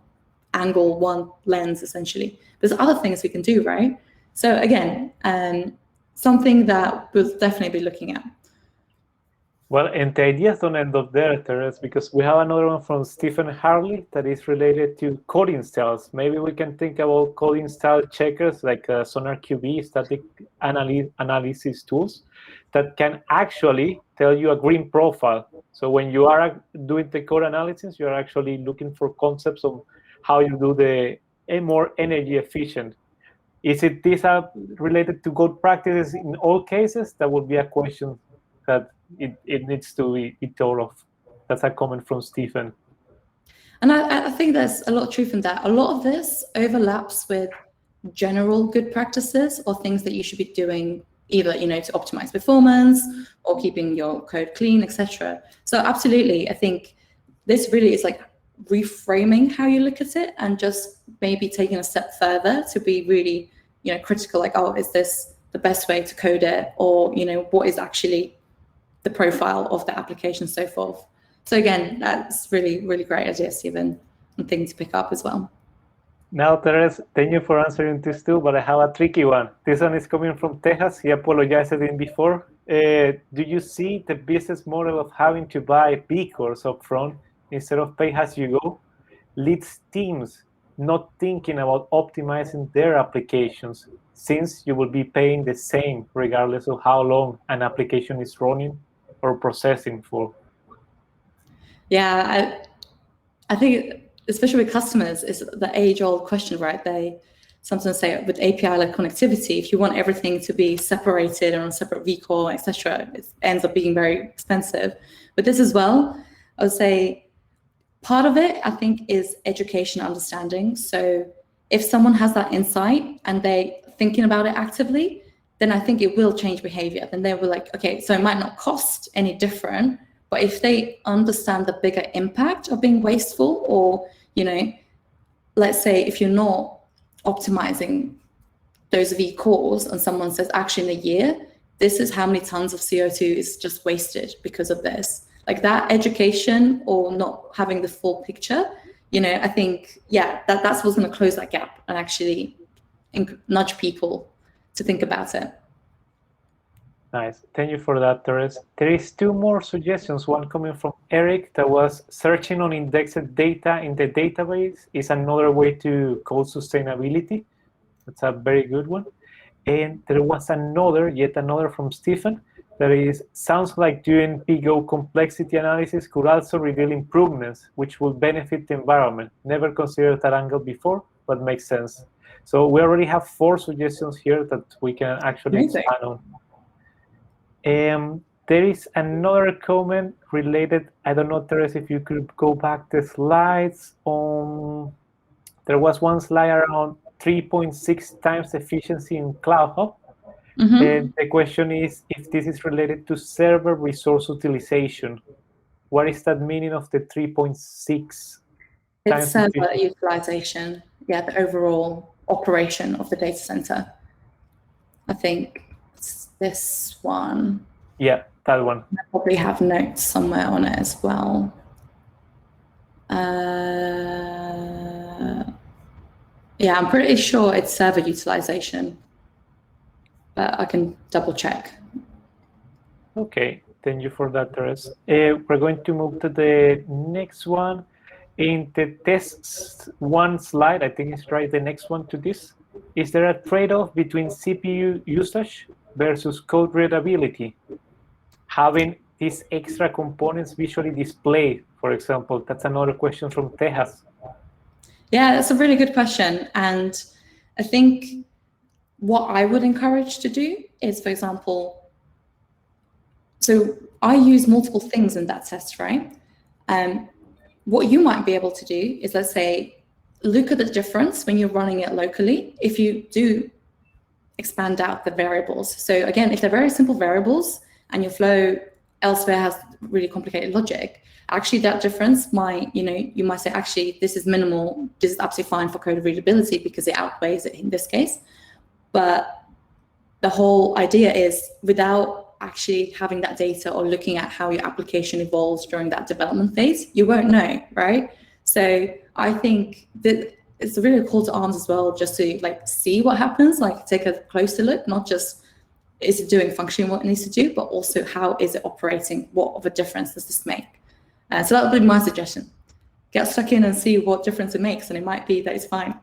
angle, one lens, essentially. There's other things we can do, right? So again, something that we'll definitely be looking at. Well, and the ideas don't end up there, Tereze, because we have another one from Stephen Harley that is related to coding styles. Maybe we can think about coding style checkers like SonarQB, static analysis tools, that can actually tell you a green profile So when you are doing the code analysis, you're actually looking for concepts of how you do a more energy efficient. Is this related to good practices in all cases? That would be a question that it needs to be thought of. That's a comment from Stephen. And I think there's a lot of truth in that. A lot of this overlaps with general good practices or things that you should be doing either, to optimize performance or keeping your code clean, etc. So absolutely, I think this really is like reframing how you look at it and just maybe taking a step further to be really, critical, like, oh, is this the best way to code it? Or, what is actually the profile of the application, so forth. So again, that's really, really great idea, Stephen, and thing to pick up as well. Now, Tereze, thank you for answering this too, but I have a tricky one. This one is coming from Texas. He apologized in before. Do you see the business model of having to buy vehicles up front instead of pay as you go leads teams not thinking about optimizing their applications, since you will be paying the same regardless of how long an application is running or processing for? Yeah, I think, especially with customers, is the age-old question, right? They sometimes say with API-led connectivity, if you want everything to be separated on a separate vehicle, etc., it ends up being very expensive. But this as well, I would say part of it, I think, is education understanding. So if someone has that insight and they're thinking about it actively, then I think it will change behavior. Then they will like, okay, so it might not cost any different, but if they understand the bigger impact of being wasteful, or, let's say if you're not optimizing those vehicles and someone says, actually in a year, this is how many tons of CO2 is just wasted because of this. Like that education or not having the full picture, I think, that's what's going to close that gap and actually nudge people to think about it. Nice. Thank you for that, Tereze. There is two more suggestions. One coming from Eric that was searching on indexed data in the database is another way to code sustainability. That's a very good one. And there was yet another from Stephen that sounds like doing PGO complexity analysis could also reveal improvements which will benefit the environment. Never considered that angle before, but makes sense. So we already have 4 suggestions here that we can actually expand on. There is another comment related. I don't know, Tereze, if you could go back the slides. There was one slide around 3.6 times efficiency in Cloud Hub. Mm-hmm. And the question is if this is related to server resource utilization. What is that meaning of the 3.6 times? It's server utilization. Yeah, the overall operation of the data center. I think it's this one. Yeah, that one. I probably have notes somewhere on it as well. Yeah, I'm pretty sure it's server utilization, but I can double check. Okay, thank you for that, Tereze. We're going to move to the next one. In the test one slide, I think it's right, the next one to this. Is there a trade-off between CPU usage versus code readability? Having these extra components visually displayed, for example, that's another question from Tejas. Yeah, that's a really good question. And I think what I would encourage to do is, for example, so I use multiple things in that test, right? What you might be able to do is, let's say, look at the difference when you're running it locally if you do expand out the variables. So again, if they're very simple variables and your flow elsewhere has really complicated logic, actually that difference might, you might say, actually, this is minimal, this is absolutely fine for code readability because it outweighs it in this case. But the whole idea is, without actually having that data or looking at how your application evolves during that development phase, you won't know, right? So I think that it's a really call to arms as well, just to see what happens, take a closer look, not just is it doing functionally what it needs to do, but also how is it operating? What of a difference does this make? So that would be my suggestion. Get stuck in and see what difference it makes, and it might be that it's fine.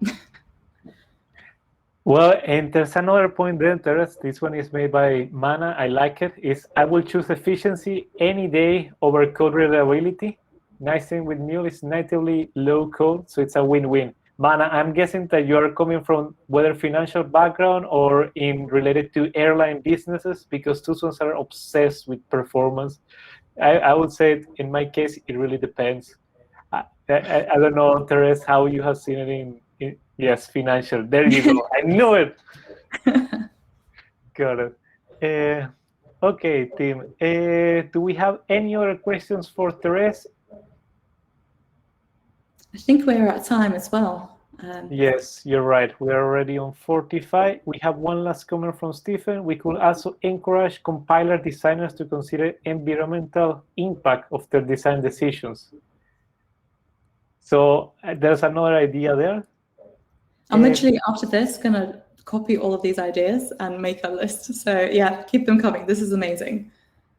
Well, and there's another point there, Terence. This one is made by Mana. I like it. Is I will choose efficiency any day over code reliability. Nice thing with Mule is natively low code, so it's a win-win. Mana, I'm guessing that you are coming from whether financial background or in related to airline businesses, because those ones are obsessed with performance. I would say in my case, it really depends. I don't know, Therese, how you have seen it in yes, financial. There you go. I knew it. Got it. Okay, Tim. Do we have any other questions for Therese? I think we're at time as well. Yes, you're right. We are already on 45. We have one last comment from Stephen. We could also encourage compiler designers to consider environmental impact of their design decisions. So there's another idea there. I'm literally, after this, going to copy all of these ideas and make a list. So yeah, keep them coming. This is amazing.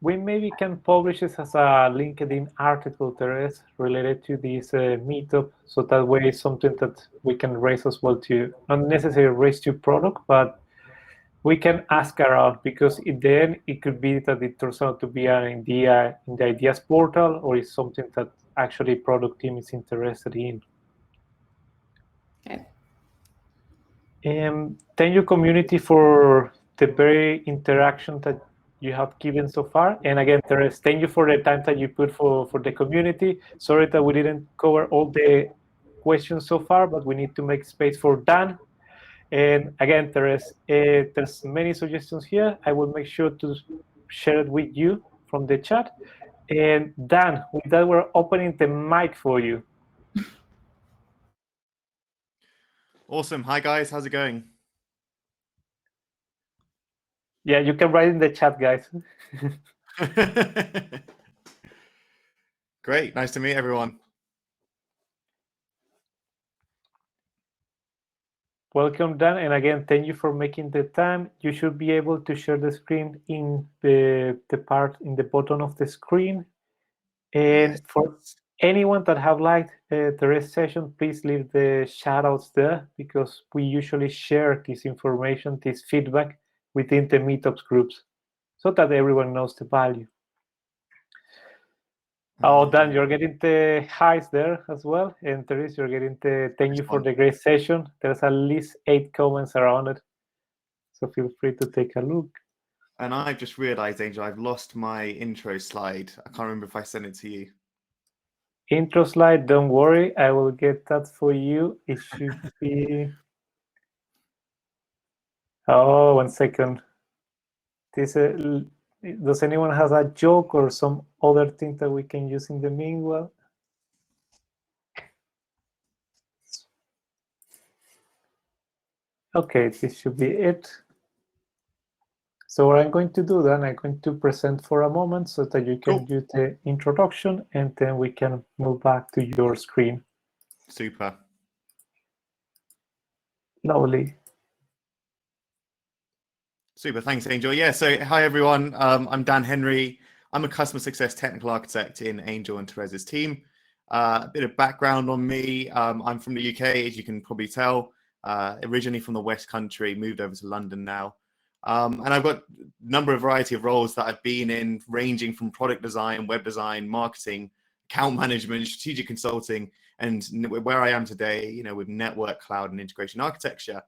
We maybe can publish this as a LinkedIn article, Therese, related to this meetup. So that way it's something that we can raise as well to, not necessarily raise to product, but we can ask around, because in the end, it could be that it turns out to be an idea in the ideas portal, or it's something that actually product team is interested in. Okay. Thank you, community, for the very interaction that you have given so far. And again, Therese, thank you for the time that you put for the community. Sorry that we didn't cover all the questions so far, but we need to make space for Dan. And again, Therese, there's many suggestions here. I will make sure to share it with you from the chat. And Dan, with that, we're opening the mic for you. Awesome. Hi, guys. How's it going? Yeah, you can write in the chat, guys. Great. Nice to meet everyone. Welcome, Dan. And again, thank you for making the time. You should be able to share the screen in the part in the bottom of the screen. And yes, for anyone that have liked the rest session, please leave the shout outs there, because we usually share this information, this feedback within the meetups groups, so that everyone knows the value. Oh, Dan, you're getting the highs there as well. And Terese, you're getting the thank you for the great session. There's at least 8 comments around it, so feel free to take a look. And I've just realized, Angel, I've lost my intro slide. I can't remember if I sent it to you. Intro slide, don't worry, I will get that for you. It should be... Oh, 1 second. This does anyone have a joke or some other thing that we can use in the meanwhile? Okay, this should be it. So what I'm going to do then, I'm going to present for a moment so that you can do the introduction, and then we can move back to your screen. Super. Lovely. Super, thanks, Angel. Yeah, so hi, everyone. I'm Dan Henry. I'm a customer success technical architect in Angel and Tereze's team. A bit of background on me. I'm from the UK, as you can probably tell. Originally from the West Country, moved over to London now. And I've got a number of variety of roles that I've been in, ranging from product design, web design, marketing, account management, strategic consulting, and where I am today, you know, with network, cloud, and integration architecture.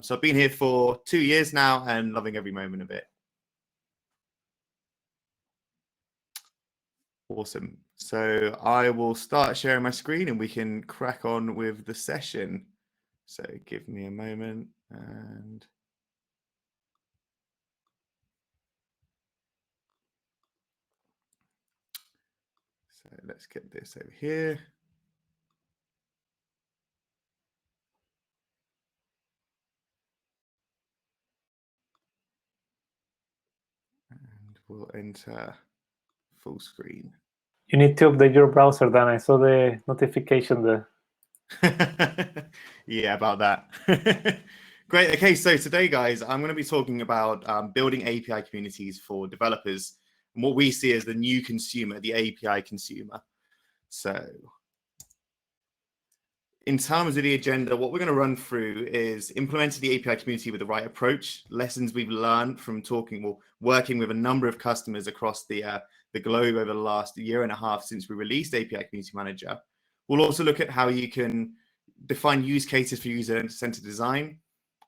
So I've been here for 2 years now and loving every moment of it. Awesome. So I will start sharing my screen and we can crack on with the session. So give me a moment and... So let's get this over here. And we'll enter full screen. You need to update your browser, Dan. I saw the notification there. Yeah, about that. Great. Okay, so today, guys, I'm going to be talking about building API communities for developers and what we see as the new consumer, the API consumer. So in terms of the agenda, what we're going to run through is implementing the API community with the right approach, lessons we've learned from working with a number of customers across the globe over the last year and a half since we released API Community Manager. We'll also look at how you can define use cases for user-centered design,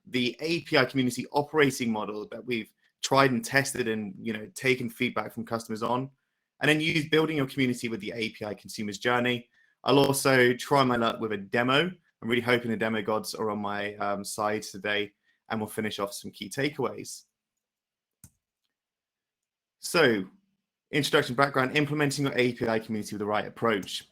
the API community operating model that we've tried and tested and taken feedback from customers on, and then building your community with the API consumer's journey. I'll also try my luck with a demo. I'm really hoping the demo gods are on my side today, and we'll finish off some key takeaways. So, introduction, background, implementing your API community with the right approach.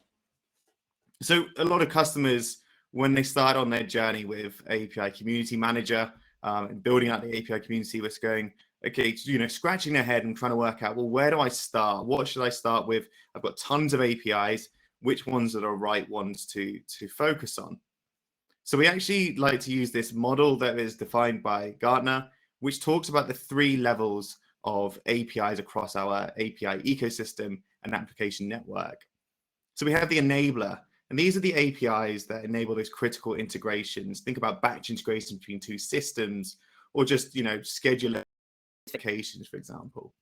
So a lot of customers, when they start on their journey with API Community Manager and building out the API community, was going, okay, scratching their head and trying to work out, well, where do I start? What should I start with? I've got tons of APIs. Which ones are the right ones to focus on? So we actually like to use this model that is defined by Gartner, which talks about the 3 levels of APIs across our API ecosystem and application network. So we have the enabler, and these are the APIs that enable those critical integrations. Think about batch integration between 2 systems, or just scheduler applications, for example.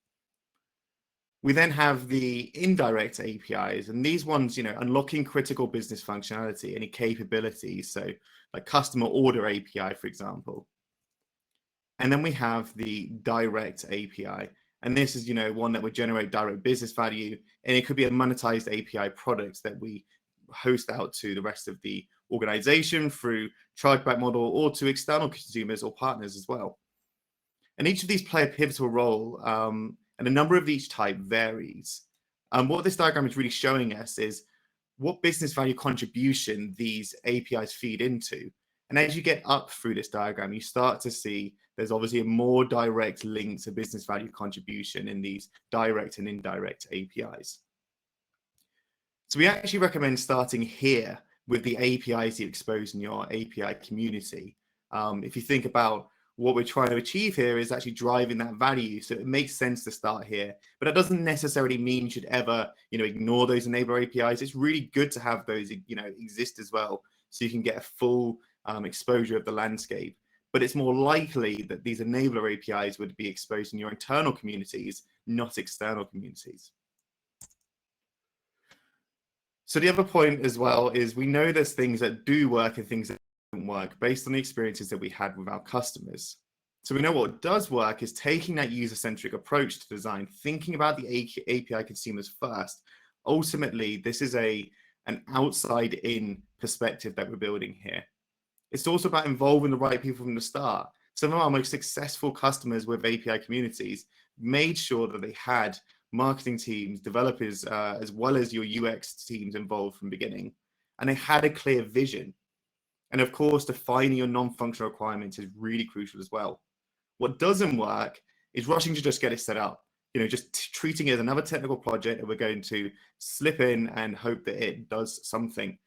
We then have the indirect APIs, and these ones, unlocking critical business functionality, any capabilities, so like customer order API, for example. And then we have the direct API, and this is, one that would generate direct business value, and it could be a monetized API product that we host out to the rest of the organization through chargeback model, or to external consumers or partners as well. And each of these play a pivotal role, and the number of each type varies. What this diagram is really showing us is what business value contribution these APIs feed into. And as you get up through this diagram, you start to see there's obviously a more direct link to business value contribution in these direct and indirect APIs. So we actually recommend starting here with the APIs you expose in your API community. If you think about what we're trying to achieve here is actually driving that value. So it makes sense to start here, but that doesn't necessarily mean you should ever, ignore those enabler APIs. It's really good to have those, exist as well, so you can get a full exposure of the landscape. But it's more likely that these enabler APIs would be exposed in your internal communities, not external communities. So the other point as well is we know there's things that do work and things that don't work based on the experiences that we had with our customers. So we know what does work is taking that user-centric approach to design, thinking about the API consumers first. Ultimately, this is an outside-in perspective that we're building here. It's also about involving the right people from the start. Some of our most successful customers with API communities made sure that they had marketing teams, developers, as well as your UX teams involved from the beginning. And they had a clear vision. And of course, defining your non-functional requirements is really crucial as well. What doesn't work is rushing to just get it set up. Just treating it as another technical project that we're going to slip in and hope that it does something,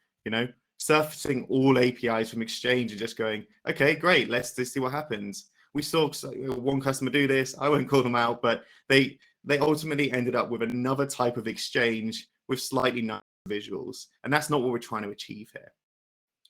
surfacing all APIs from Exchange and just going, okay, great, let's just see what happens. We saw one customer do this. I won't call them out, but they ultimately ended up with another type of Exchange with slightly nicer visuals. And that's not what we're trying to achieve here.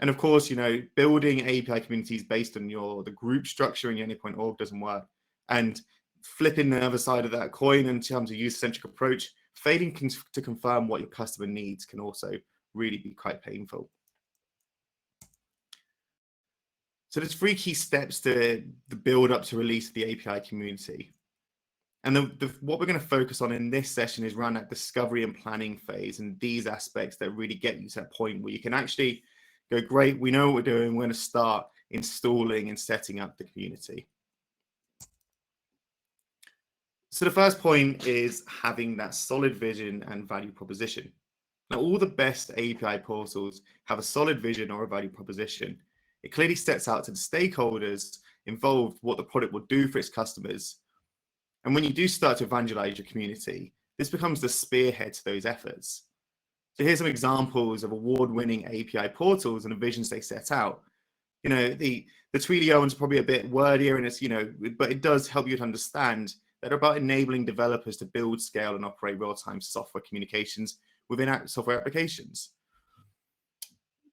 And of course, building API communities based on the group structure in your anypoint org doesn't work. And flipping the other side of that coin in terms of user-centric approach, failing to confirm what your customer needs can also really be quite painful. So there's 3 key steps to the build up to release the API community. And what we're going to focus on in this session is around that discovery and planning phase, and these aspects that really get you to that point where you can actually go, great, we know what we're doing. We're going to start installing and setting up the community. So the first point is having that solid vision and value proposition. Now, all the best API portals have a solid vision or a value proposition. It clearly sets out to the stakeholders involved what the product will do for its customers. And when you do start to evangelize your community, this becomes the spearhead to those efforts. So here's some examples of award-winning API portals and the visions they set out. The Twilio one's probably a bit wordier, and it's, but it does help you to understand that about enabling developers to build, scale, and operate real-time software communications within software applications.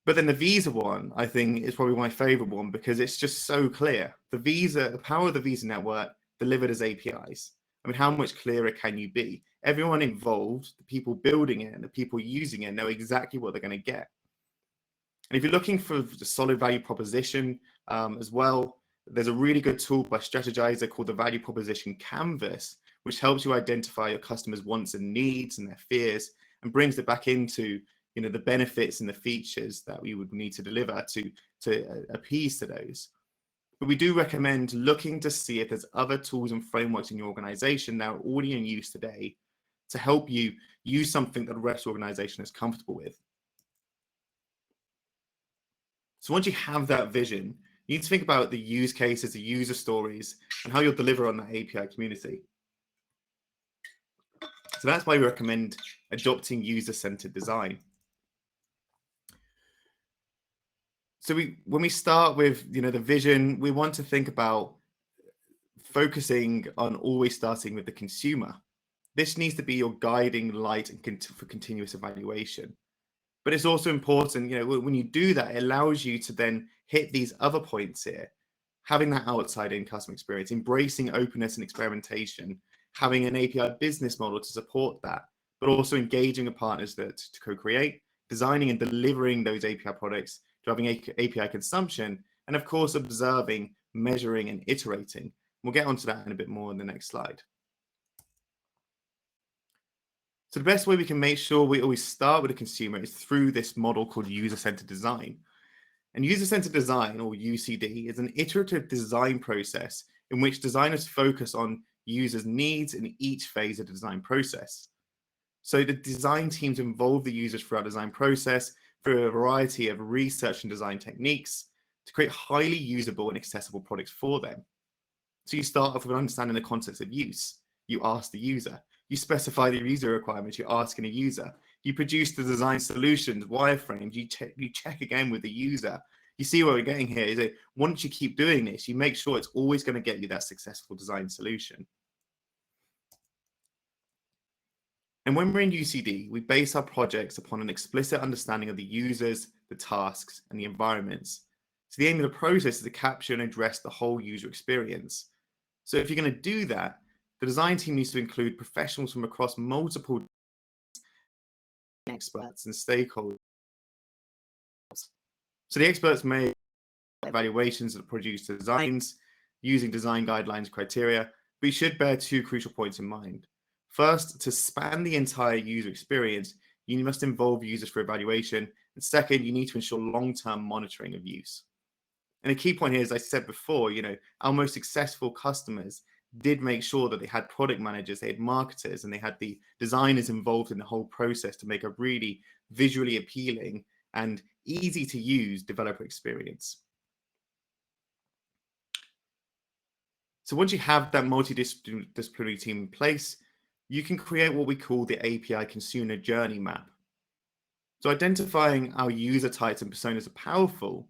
But then the Visa one, I think, is probably my favorite one because it's just so clear. The power of the Visa network delivered as APIs. I mean, how much clearer can you be? Everyone involved, the people building it and the people using it, know exactly what they're going to get. And if you're looking for a solid value proposition as well, there's a really good tool by Strategizer called the Value Proposition Canvas, which helps you identify your customers' wants and needs and their fears and brings it back into the benefits and the features that we would need to deliver to appease to those. But we do recommend looking to see if there's other tools and frameworks in your organization that are already in use today to help you use something that the rest of the organization is comfortable with. So once you have that vision, you need to think about the use cases, the user stories, and how you'll deliver on that API community. So that's why we recommend adopting user-centered design. So when we start with the vision, we want to think about focusing on always starting with the consumer. This needs to be your guiding light for continuous evaluation. But it's also important, when you do that, it allows you to then hit these other points here, having that outside-in customer experience, embracing openness and experimentation, having an API business model to support that, but also engaging with partners to co-create, designing and delivering those API products, driving API consumption, and of course, observing, measuring, and iterating. We'll get onto that in a bit more in the next slide. So the best way we can make sure we always start with a consumer is through this model called user-centered design. And user-centered design, or UCD, is an iterative design process in which designers focus on users' needs in each phase of the design process. So the design teams involve the users throughout the design process through a variety of research and design techniques to create highly usable and accessible products for them. So you start off with understanding the concepts of use. You ask the user. You specify the user requirements. You're asking a user. You produce the design solutions, wireframes. You check again with the user. You see what we're getting here is that once you keep doing this, you make sure it's always going to get you that successful design solution. And when we're in UCD, we base our projects upon an explicit understanding of the users, the tasks, and the environments. So the aim of the process is to capture and address the whole user experience. So if you're going to do that, the design team needs to include professionals from across multiple experts and stakeholders. So the experts may evaluations that produce designs using design guidelines criteria, but you should bear two crucial points in mind. First, to span the entire user experience, you must involve users for evaluation. And second, you need to ensure long-term monitoring of use. And a key point here, as I said before, our most successful customers did make sure that they had product managers, they had marketers, and they had the designers involved in the whole process to make a really visually appealing and easy to use developer experience. So once you have that multidisciplinary team in place, you can create what we call the API consumer journey map. So identifying our user types and personas are powerful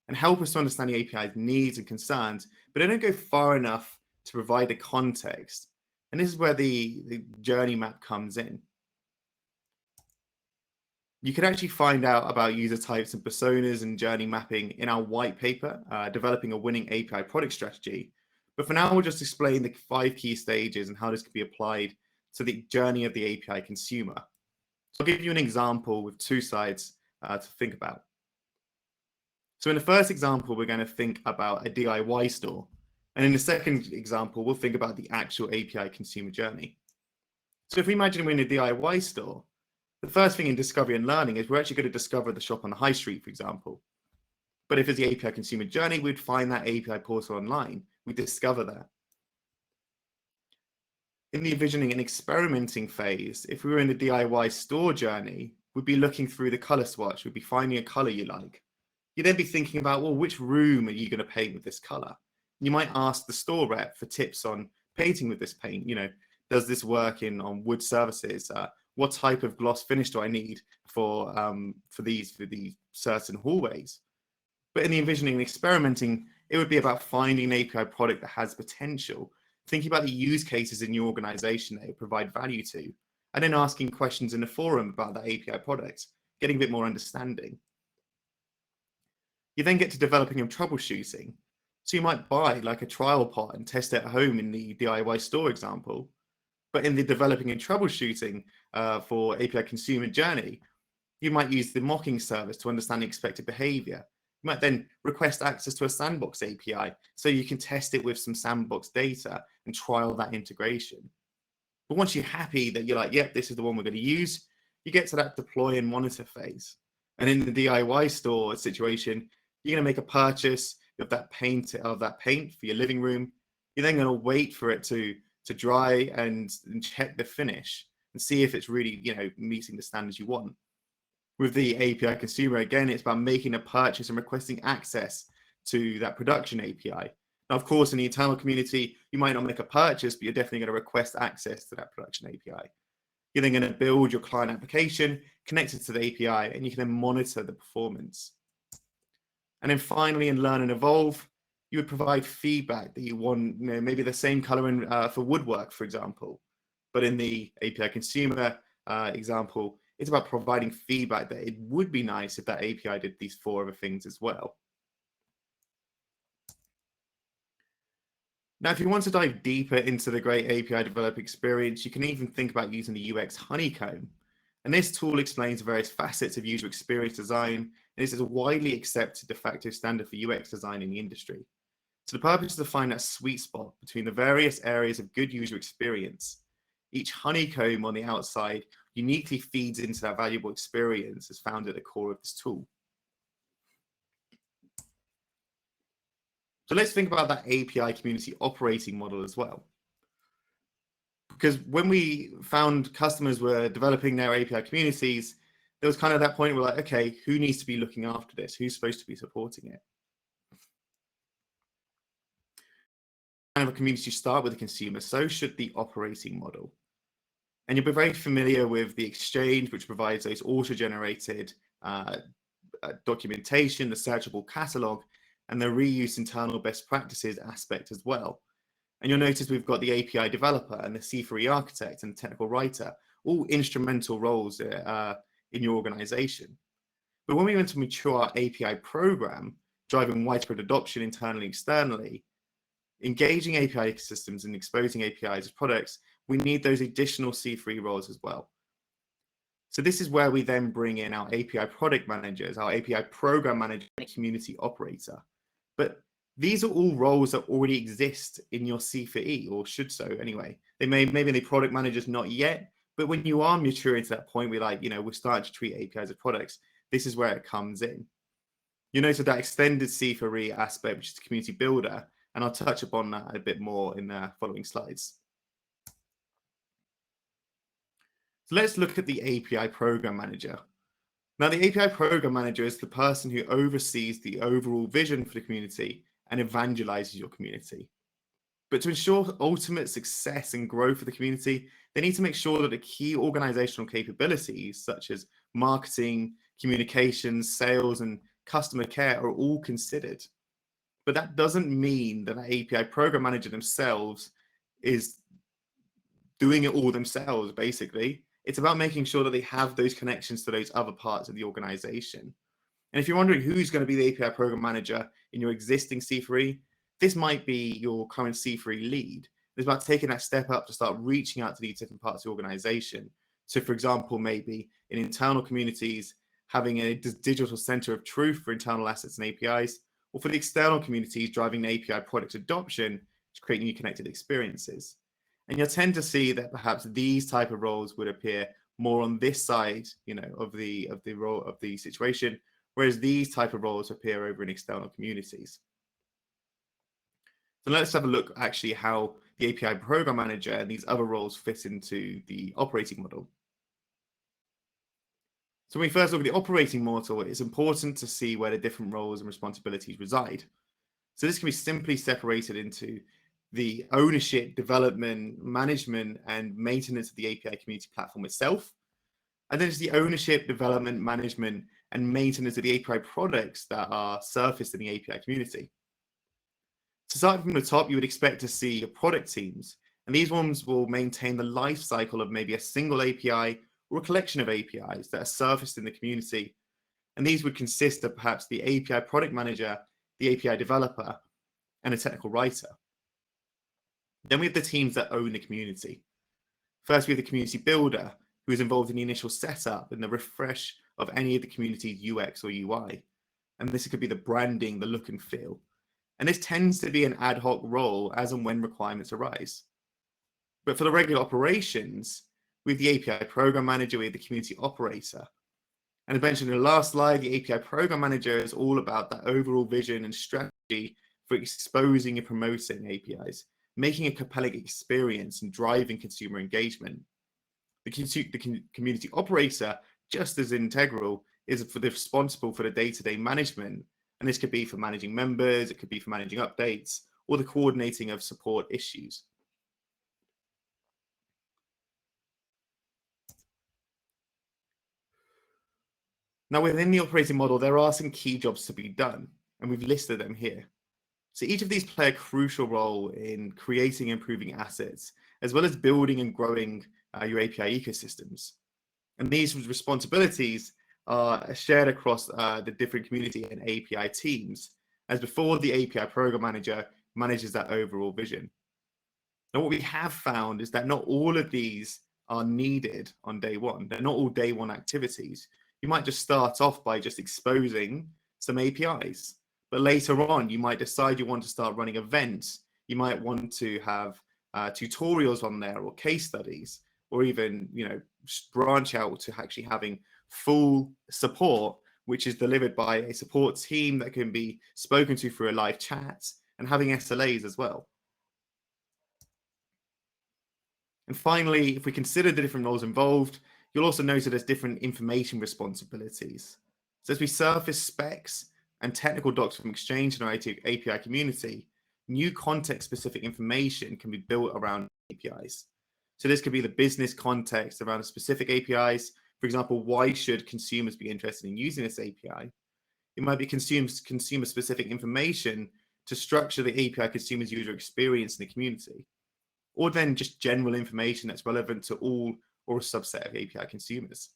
and help us to understand the API's needs and concerns, but they don't go far enough to provide the context. And this is where the journey map comes in. You can actually find out about user types and personas and journey mapping in our white paper, Developing a Winning API Product Strategy. But for now, we'll just explain the 5 key stages and how this can be applied to the journey of the API consumer. So I'll give you an example with 2 slides to think about. So in the first example, we're going to think about a DIY store. And in the second example, we'll think about the actual API consumer journey. So if we imagine we're in a DIY store, the first thing in discovery and learning is we're actually going to discover the shop on the high street, for example. But if it's the API consumer journey, we'd find that API portal online. We discover that. In the envisioning and experimenting phase, if we were in the DIY store journey, we'd be looking through the color swatch. We'd be finding a color you like. You'd then be thinking about, well, which room are you going to paint with this color? You might ask the store rep for tips on painting with this paint. Does this work on wood surfaces? What type of gloss finish do I need for these certain hallways? But in the envisioning and experimenting, it would be about finding an API product that has potential, thinking about the use cases in your organization that it provide value to, and then asking questions in the forum about that API product, getting a bit more understanding. You then get to developing and troubleshooting. So you might buy like a trial pot and test it at home in the DIY store example. But in the developing and troubleshooting for API consumer journey, you might use the mocking service to understand the expected behavior. You might then request access to a sandbox API so you can test it with some sandbox data and trial that integration. But once you're happy that you're like, yep, this is the one we're going to use, you get to that deploy and monitor phase. And in the DIY store situation, you're going to make a purchase of that paint for your living room. You're then going to wait for it to dry and check the finish and see if it's really, meeting the standards you want. With the API consumer, again, it's about making a purchase and requesting access to that production API. Now, of course, in the internal community, you might not make a purchase, but you're definitely going to request access to that production API. You're then going to build your client application, connect it to the API, and you can then monitor the performance. And then finally, in Learn and Evolve, you would provide feedback that you want, maybe the same coloring for woodwork, for example. But in the API consumer example, it's about providing feedback that it would be nice if that API did these 4 other things as well. Now, if you want to dive deeper into the great API developer experience, you can even think about using the UX honeycomb. And this tool explains the various facets of user experience design, and this is a widely accepted de facto standard for UX design in the industry. So the purpose is to find that sweet spot between the various areas of good user experience. Each honeycomb on the outside uniquely feeds into that valuable experience as found at the core of this tool. So let's think about that API community operating model as well. Because when we found customers were developing their API communities, there was kind of that point where we're like, okay, who needs to be looking after this? Who's supposed to be supporting it? Kind of a community start with the consumer, so should the operating model. And you'll be very familiar with the Exchange, which provides those auto-generated documentation, the searchable catalog, and the reuse internal best practices aspect as well. And you'll notice we've got the API developer and the C3 architect and technical writer, all instrumental roles in your organization. But when we want to mature our API program, driving widespread adoption internally and externally, engaging API systems and exposing APIs as products, we need those additional C3 roles as well. So this is where we then bring in our API product managers, our API program manager, and community operator. But these are all roles that already exist in your C4E, or should so anyway. They maybe the product managers not yet, but when you are maturing to that point, we're like, we're starting to treat APIs as products. This is where it comes in. You notice that extended C4E aspect, which is the community builder, and I'll touch upon that a bit more in the following slides. So let's look at the API program manager. Now, the API program manager is the person who oversees the overall vision for the community and evangelizes your community. But to ensure ultimate success and growth for the community, they need to make sure that the key organizational capabilities, such as marketing, communications, sales, and customer care, are all considered. But that doesn't mean that the API program manager themselves is doing it all themselves, basically. It's about making sure that they have those connections to those other parts of the organization. And if you're wondering who's going to be the API program manager in your existing C3, this might be your current C3 lead. It's about taking that step up to start reaching out to these different parts of the organization. So for example, maybe in internal communities, having a digital center of truth for internal assets and APIs, or for the external communities, driving the API product adoption to create new connected experiences. And you'll tend to see that perhaps these type of roles would appear more on this side, of the role of the situation, whereas these type of roles appear over in external communities. So let's have a look actually how the API program manager and these other roles fit into the operating model. So when we first look at the operating model, it's important to see where the different roles and responsibilities reside. So this can be simply separated into the ownership, development, management, and maintenance of the API community platform itself. And then it's the ownership, development, management, and maintenance of the API products that are surfaced in the API community. So starting from the top, you would expect to see your product teams, and these ones will maintain the life cycle of maybe a single API or a collection of APIs that are surfaced in the community. And these would consist of perhaps the API product manager, the API developer, and a technical writer. Then we have the teams that own the community. First, we have the community builder, who is involved in the initial setup and the refresh of any of the community's UX or UI. And this could be the branding, the look and feel. And this tends to be an ad hoc role as and when requirements arise. But for the regular operations, with the API program manager, we have the community operator. And as mentioned in the last slide, the API program manager is all about that overall vision and strategy for exposing and promoting APIs, making a compelling experience and driving consumer engagement. The community operator, just as integral, is responsible for the day-to-day management. And this could be for managing members, it could be for managing updates, or the coordinating of support issues. Now, within the operating model, there are some key jobs to be done, and we've listed them here. So each of these play a crucial role in creating and improving assets, as well as building and growing your API ecosystems. And these responsibilities are shared across the different community and API teams, as before the API program manager manages that overall vision. Now, what we have found is that not all of these are needed on day one. They're not all day one activities. You might just start off by just exposing some APIs, but later on, you might decide you want to start running events. You might want to have tutorials on there or case studies, or even, branch out to actually having full support, which is delivered by a support team that can be spoken to through a live chat, and having SLAs as well. And finally, if we consider the different roles involved, you'll also notice there's different information responsibilities. So as we surface specs and technical docs from Exchange in our API community, new context-specific information can be built around APIs. So this could be the business context around specific APIs. For example, why should consumers be interested in using this API? It might be consumer-specific information to structure the API consumer's user experience in the community, or then just general information that's relevant to all or a subset of API consumers.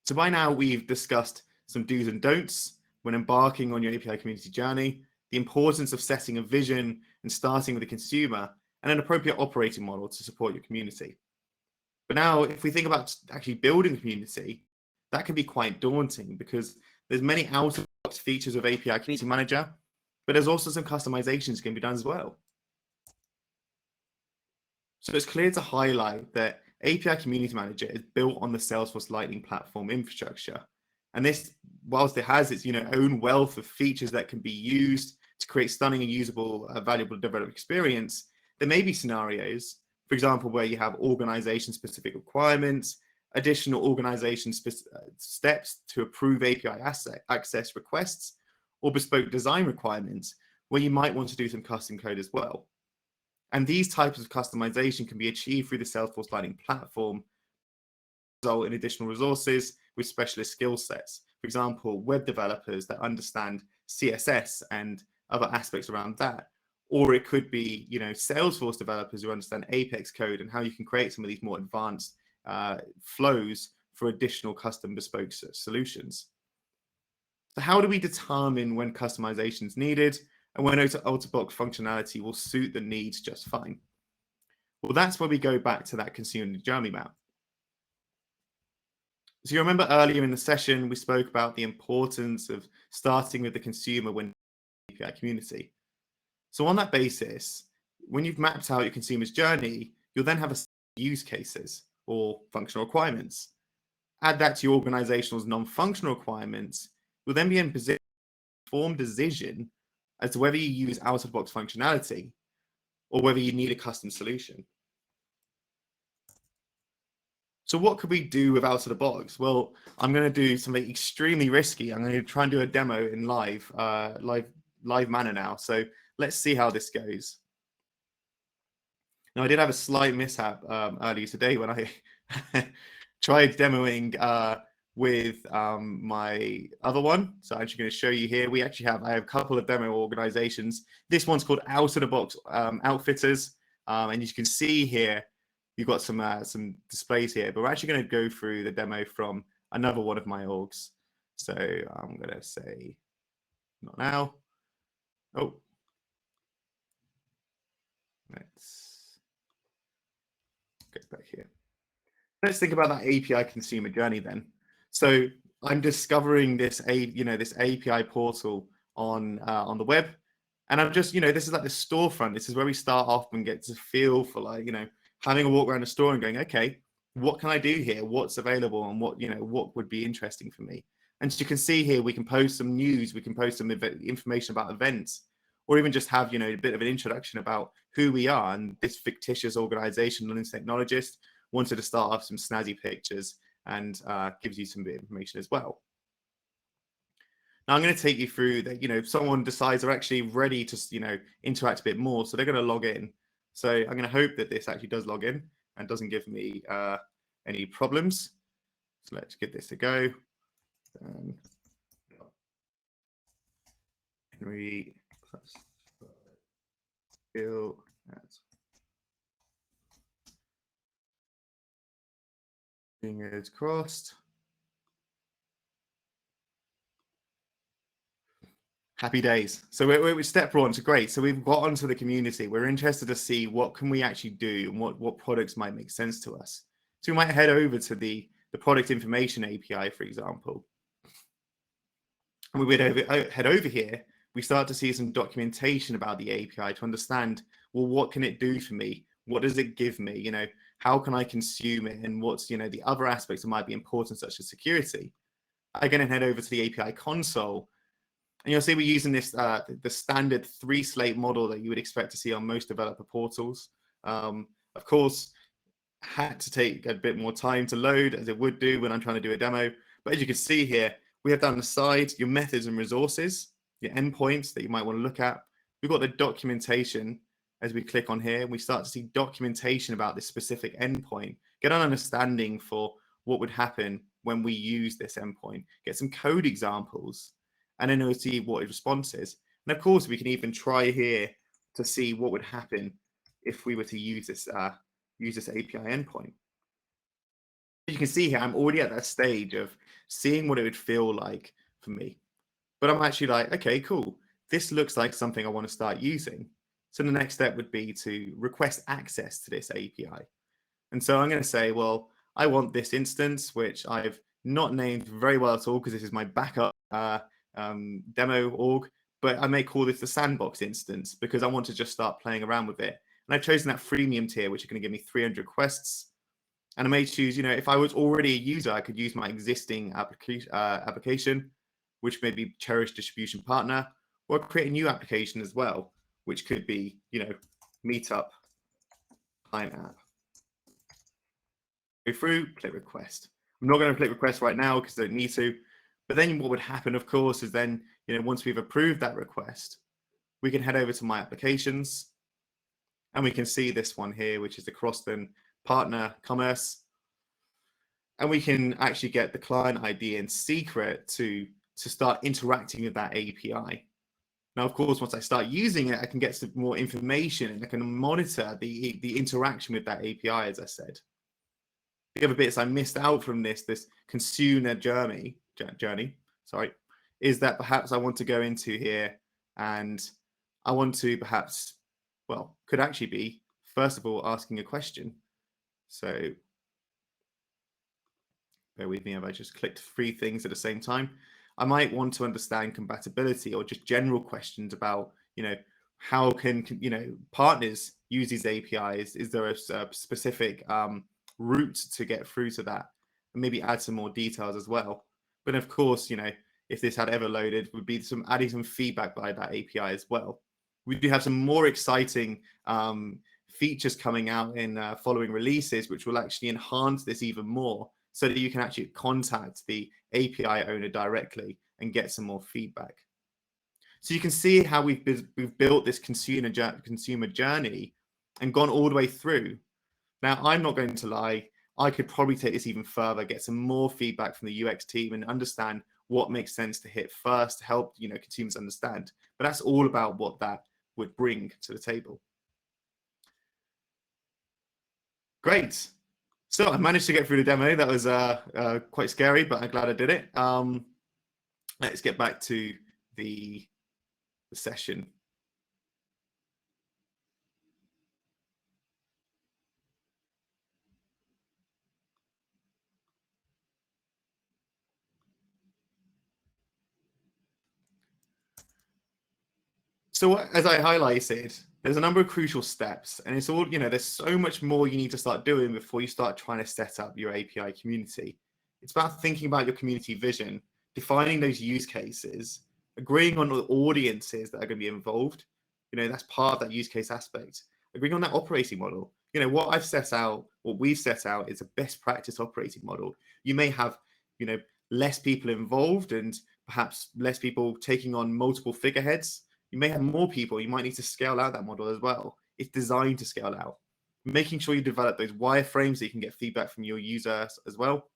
So by now, we've discussed some do's and don'ts when embarking on your API community journey, the importance of setting a vision and starting with the consumer, and an appropriate operating model to support your community. But now, if we think about actually building a community, that can be quite daunting because there's many out-of-the-box features of API Community Manager, but there's also some customizations can be done as well. So it's clear to highlight that API Community Manager is built on the Salesforce Lightning Platform infrastructure. And this, whilst it has its own wealth of features that can be used to create stunning and usable, valuable developer experience, there may be scenarios, for example, where you have organization-specific requirements, additional organization steps to approve API access requests, or bespoke design requirements, where you might want to do some custom code as well. And these types of customization can be achieved through the Salesforce Lightning Platform, result in additional resources with specialist skill sets. For example, web developers that understand CSS and other aspects around that. Or it could be, Salesforce developers who understand Apex code and how you can create some of these more advanced flows for additional custom bespoke solutions. So how do we determine when customization is needed and when out-of-box functionality will suit the needs just fine? Well, that's where we go back to that consumer journey map. So you remember earlier in the session, we spoke about the importance of starting with the consumer when API community. So on that basis, when you've mapped out your consumer's journey, you'll then have a use cases or functional requirements. Add that to your organization's non-functional requirements, you'll then be in position to form a decision as to whether you use out-of-the-box functionality or whether you need a custom solution. So what could we do with out of the box? Well, I'm going to do something extremely risky. I'm going to try and do a demo in live manner now. So let's see how this goes. Now, I did have a slight mishap earlier today when I tried demoing with my other one. So I'm actually going to show you here. I have a couple of demo organizations. This one's called Out of the Box Outfitters. And you can see here, you've got some displays here, but we're actually going to go through the demo from another one of my orgs. So I'm going to say not now. Oh, let's get back here. Let's think about that API consumer journey then. So I'm discovering this this API portal on the web, and I'm just this is like the storefront. This is where we start off and get to feel for like having a walk around the store and going, okay, what can I do here? What's available, and what would be interesting for me? And so you can see here we can post some news, we can post some information about events, or even just have a bit of an introduction about who we are. And this fictitious organization, London Technologist, wanted to start off some snazzy pictures and gives you some bit of information as well. Now I'm going to take you through that. If someone decides they're actually ready to interact a bit more, so they're going to log in. So I'm going to hope that this actually does log in and doesn't give me any problems. So let's get this to go. Henry plus Bill. Fingers crossed. Happy days. So we're step one. So great. So we've got onto the community. We're interested to see what can we actually do and what products might make sense to us. So we might head over to the product information API, for example. And we would head over here. We start to see some documentation about the API to understand, well, what can it do for me? What does it give me? How can I consume it? And what's, the other aspects that might be important, such as security. I'm going to head over to the API console. And you'll see we're using this, the standard 3-slate model that you would expect to see on most developer portals. Of course, had to take a bit more time to load, as it would do when I'm trying to do a demo. But as you can see here, we have down the side your methods and resources, your endpoints that you might want to look at. We've got the documentation. As we click on here, we start to see documentation about this specific endpoint, get an understanding for what would happen when we use this endpoint, get some code examples, and then we'll see what its response is. And of course, we can even try here to see what would happen if we were to use this API endpoint. You can see here, I'm already at that stage of seeing what it would feel like for me. But I'm actually like, okay, cool. This looks like something I want to start using. So the next step would be to request access to this API. And so I'm going to say, well, I want this instance, which I've not named very well at all because this is my backup demo org, but I may call this the sandbox instance because I want to just start playing around with it. And I've chosen that freemium tier, which is going to give me 300 requests. And I may choose, if I was already a user, I could use my existing application, which may be Cherished Distribution Partner, or create a new application as well, which could be, Meetup Client App. Go through, click request. I'm not going to click request right now because I don't need to. But then what would happen, of course, is then, once we've approved that request, we can head over to my applications and we can see this one here, which is the Croston Partner Commerce. And we can actually get the client ID in secret to start interacting with that API. Now, of course, once I start using it, I can get some more information and I can monitor the interaction with that API, as I said. The other bits I missed out from this consumer journey, is that perhaps I want to go into here and I want to perhaps, well, could actually be, first of all, asking a question. So bear with me if I just clicked 3 things at the same time. I might want to understand compatibility or just general questions about, how can, partners use these APIs? Is there a specific route to get through to that? And maybe add some more details as well. But of course, if this had ever loaded, would be adding some feedback by that API as well. We do have some more exciting features coming out in following releases, which will actually enhance this even more, so that you can actually contact the API owner directly and get some more feedback. So you can see how we've built this consumer journey and gone all the way through. Now, I'm not going to lie, I could probably take this even further, get some more feedback from the UX team and understand what makes sense to hit first to help consumers understand. But that's all about what that would bring to the table. Great. So I managed to get through the demo. That was quite scary, but I'm glad I did it. Let's get back to the session. So as I highlighted, there's a number of crucial steps, and it's all, there's so much more you need to start doing before you start trying to set up your API community. It's about thinking about your community vision, defining those use cases, agreeing on the audiences that are going to be involved. That's part of that use case aspect. Agreeing on that operating model. What we've set out is a best practice operating model. You may have, less people involved and perhaps less people taking on multiple figureheads. You may have more people. You might need to scale out that model as well. It's designed to scale out. Making sure you develop those wireframes so you can get feedback from your users as well.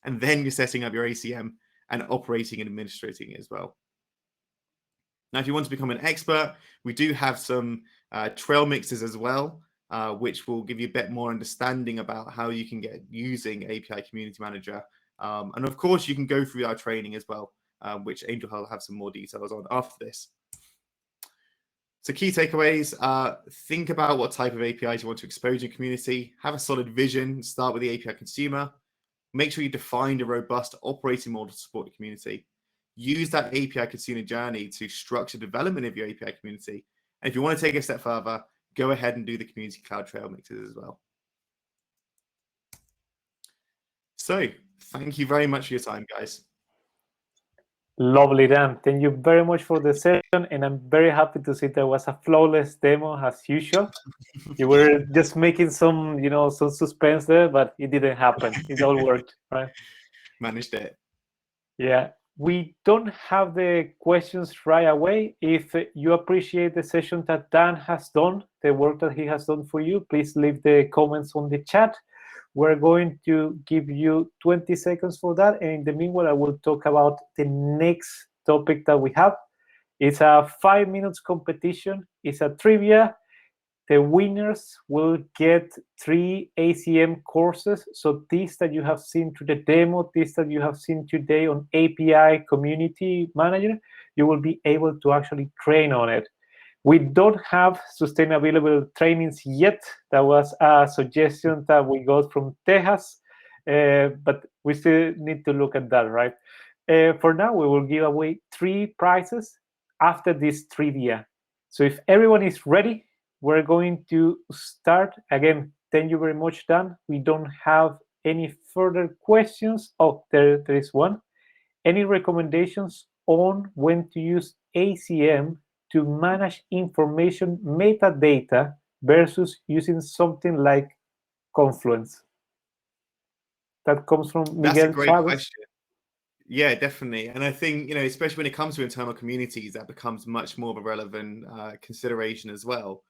And then you're setting up your ACM and operating and administrating it as well. Now, if you want to become an expert, we do have some trail mixes as well, which will give you a bit more understanding about how you can get using API Community Manager. And of course, you can go through our training as well, which Angel will have some more details on after this. So key takeaways, think about what type of APIs you want to expose your community, have a solid vision, start with the API consumer, make sure you define a robust operating model to support the community, use that API consumer journey to structure development of your API community. And if you want to take it a step further, go ahead and do the community cloud trail mixes as well. So thank you very much for your time, guys. Lovely, Dan. Thank you very much for the session, and I'm very happy to see there was a flawless demo as usual. You were just making some, some suspense there, but it didn't happen. It all worked, right? Managed it. Yeah. We don't have the questions right away. If you appreciate the session that Dan has done, the work that he has done for you, please leave the comments on the chat. We're going to give you 20 seconds for that. And in the meanwhile, I will talk about the next topic that we have. It's a 5 minutes competition. It's a trivia. The winners will get 3 ACM courses. So this that you have seen to the demo, this that you have seen today on API Community Manager, you will be able to actually train on it. We don't have sustainable trainings yet. That was a suggestion that we got from Texas, but we still need to look at that, right? For now, we will give away 3 prizes after this trivia. So if everyone is ready, we're going to start. Again, thank you very much, Dan. We don't have any further questions. Oh, there is one. Any recommendations on when to use ACM to manage information metadata versus using something like Confluence? That comes from Miguel. That's a great Chavez. question. Yeah, definitely. And I think, especially when it comes to internal communities, that becomes much more of a relevant consideration as well.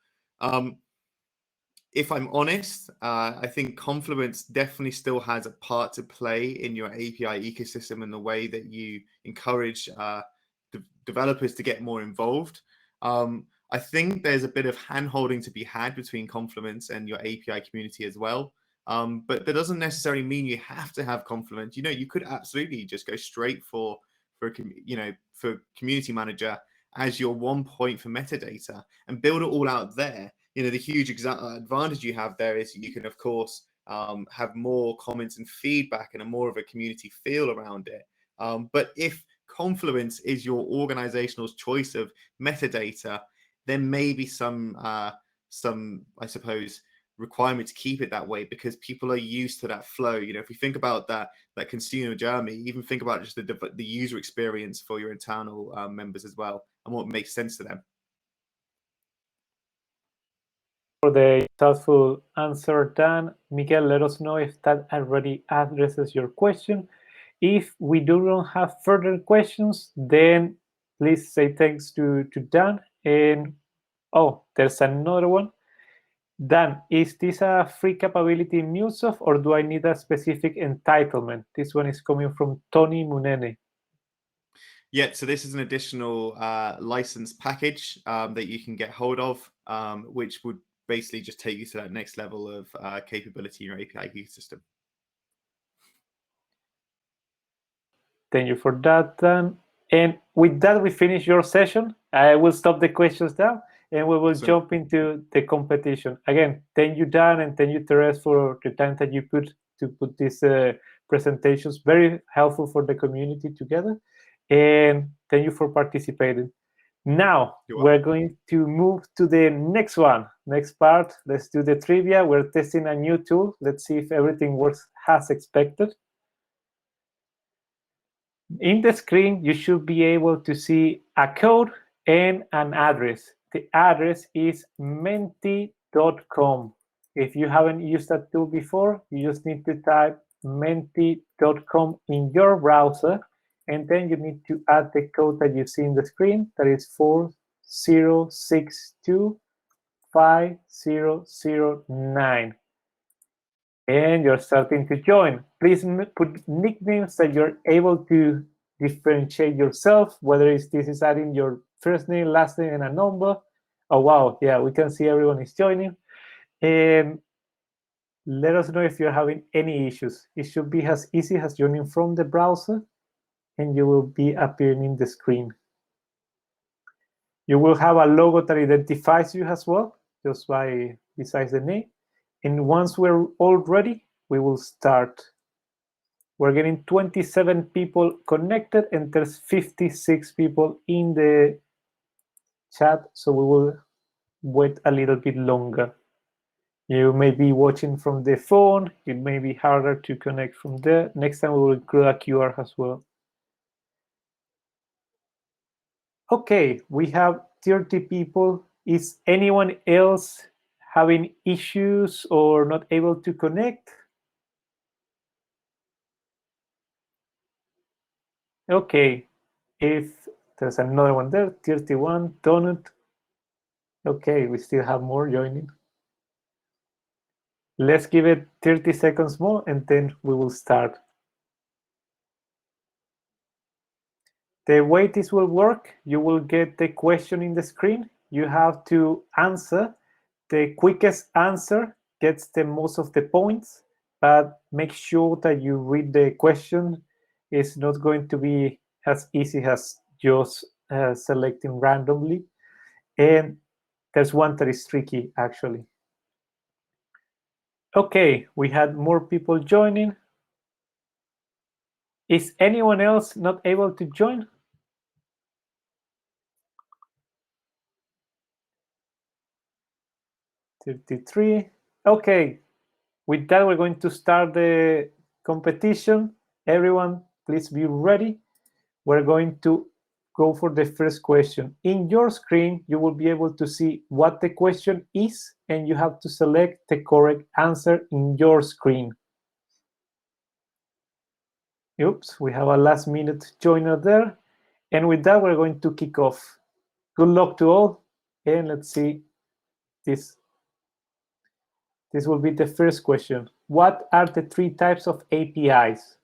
If I'm honest, I think Confluence definitely still has a part to play in your API ecosystem and the way that you encourage developers to get more involved. I think there's a bit of hand-holding to be had between Confluence and your API community as well. But that doesn't necessarily mean you have to have Confluence. You could absolutely just go straight for Community Manager as your one point for metadata and build it all out there. The huge advantage you have there is you can, of course, have more comments and feedback and a more of a community feel around it. But if Confluence is your organizational choice of metadata, there may be some, I suppose, requirement to keep it that way because people are used to that flow. If we think about that consumer journey, even think about just the user experience for your internal members as well and what makes sense to them. For the thoughtful answer, Dan. Miguel, let us know if that already addresses your question. If we do not have further questions, then please say thanks to Dan. And oh, there's another one. Dan, is this a free capability in MuleSoft or do I need a specific entitlement? This one is coming from Tony Munene. Yeah, so this is an additional license package that you can get hold of, which would basically just take you to that next level of capability in your API ecosystem. Thank you for that, Dan. And with that, we finish your session. I will stop the questions now, and we will jump into the competition. Again, thank you, Dan, and thank you, Tereze, for the time that you put to put these presentations. Very helpful for the community together. And thank you for participating. Now, we're going to move to the next one. Next part, let's do the trivia. We're testing a new tool. Let's see if everything works as expected. In the screen, you should be able to see a code and an address. The address is menti.com. If you haven't used that tool before, you just need to type menti.com in your browser, and then you need to add the code that you see in the screen, that is 40625009. And you're starting to join. Please put nicknames that you're able to differentiate yourself, whether this is adding your first name, last name, and a number. Oh, wow. Yeah, we can see everyone is joining. And let us know if you're having any issues. It should be as easy as joining from the browser, and you will be appearing in the screen. You will have a logo that identifies you as well, just by besides the name. And once we're all ready, we will start. We're getting 27 people connected, and there's 56 people in the chat, so we will wait a little bit longer. You may be watching from the phone. It may be harder to connect from there. Next time we will include a QR as well. Okay, we have 30 people. Is anyone else having issues or not able to connect? Okay, if there's another one there, 31, Donut. Okay, we still have more joining. Let's give it 30 seconds more, and then we will start. The way this will work, you will get the question in the screen. You have to answer. The quickest answer gets the most of the points, but make sure that you read the question. It's not going to be as easy as just selecting randomly. And there's one that is tricky, actually. Okay, we had more people joining. Is anyone else not able to join? $33. Okay, with that, we're going to start the competition. Everyone, please be ready. We're going to go for the first question. In your screen, you will be able to see what the question is, and you have to select the correct answer in your screen. Oops, we have a last minute joiner there. And with that, we're going to kick off. Good luck to all. And let's see this. This will be the first question. What are the 3 types of APIs?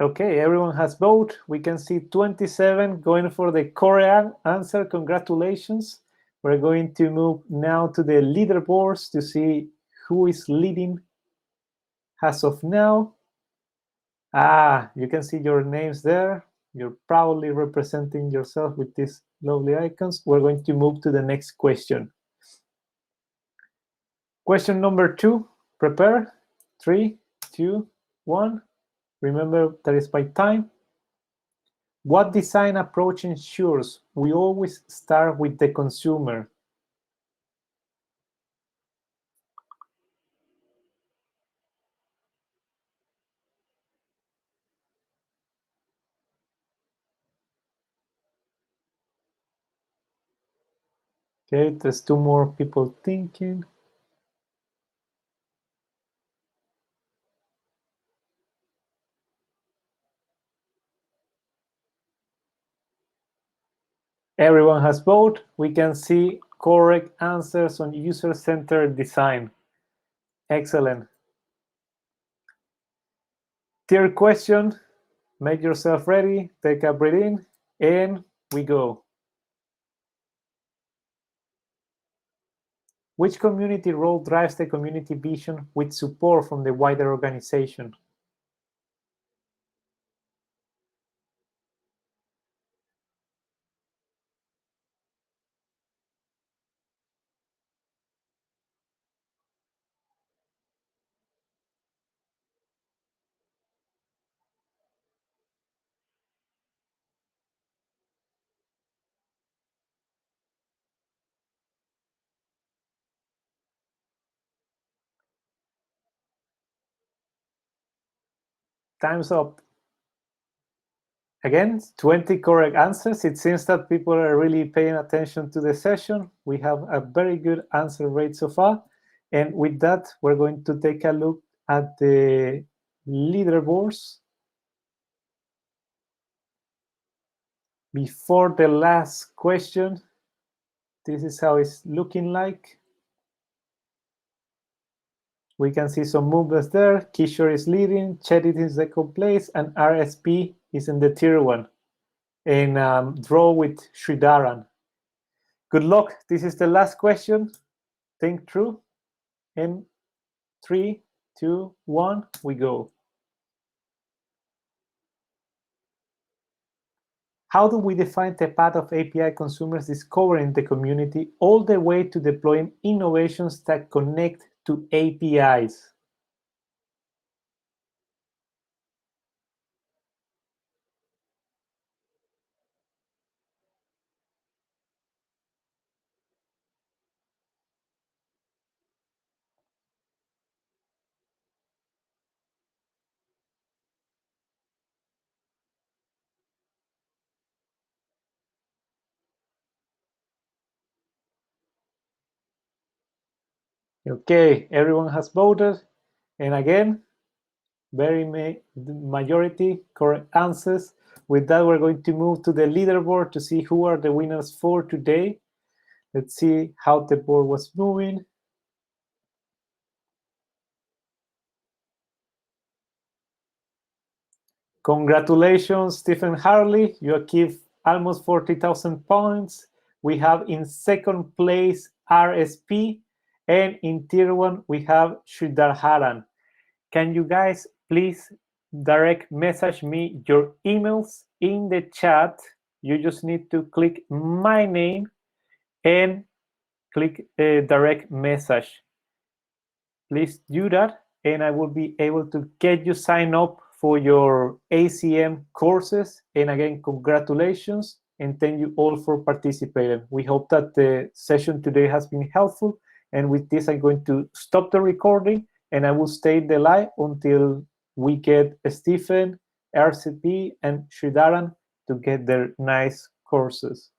Okay, everyone has voted. We can see 27 going for the correct answer. Congratulations. We're going to move now to the leaderboards to see who is leading as of now. You can see your names there. You're proudly representing yourself with these lovely icons. We're going to move to the next question. Question number 2. Prepare. 3, 2, 1. Remember that is by time. What design approach ensures we always start with the consumer? Okay, there's 2 more people thinking. Everyone has voted. We can see correct answers on user-centered design. Excellent. Third question, make yourself ready, take a breath in, and we go. Which community role drives the community vision with support from the wider organization? Time's up. Again, 20 correct answers. It seems that people are really paying attention to the session. We have a very good answer rate so far. And with that, we're going to take a look at the leaderboards. Before the last question, this is how it's looking like. We can see some movements there. Kishore is leading, Chetit is in second place, and RSP is in the tier 1. And draw with Sridharan. Good luck. This is the last question. Think through. In 3, 2, 1, we go. How do we define the path of API consumers discovering the community all the way to deploying innovations that connect to APIs? Okay, everyone has voted. And again, majority correct answers. With that, we're going to move to the leaderboard to see who are the winners for today. Let's see how the board was moving. Congratulations, Stephen Harley. You achieved almost 40,000 points. We have in second place RSP, and in tier 1 we have Sridharan. Can you guys please direct message me your emails in the chat? You just need to click my name and click direct message. Please do that, and I will be able to get you signed up for your ACM courses. And again, congratulations, and thank you all for participating. We hope that the session today has been helpful. And with this, I'm going to stop the recording, and I will stay in the live until we get Stephen, RCP, and Sridharan to get their nice courses.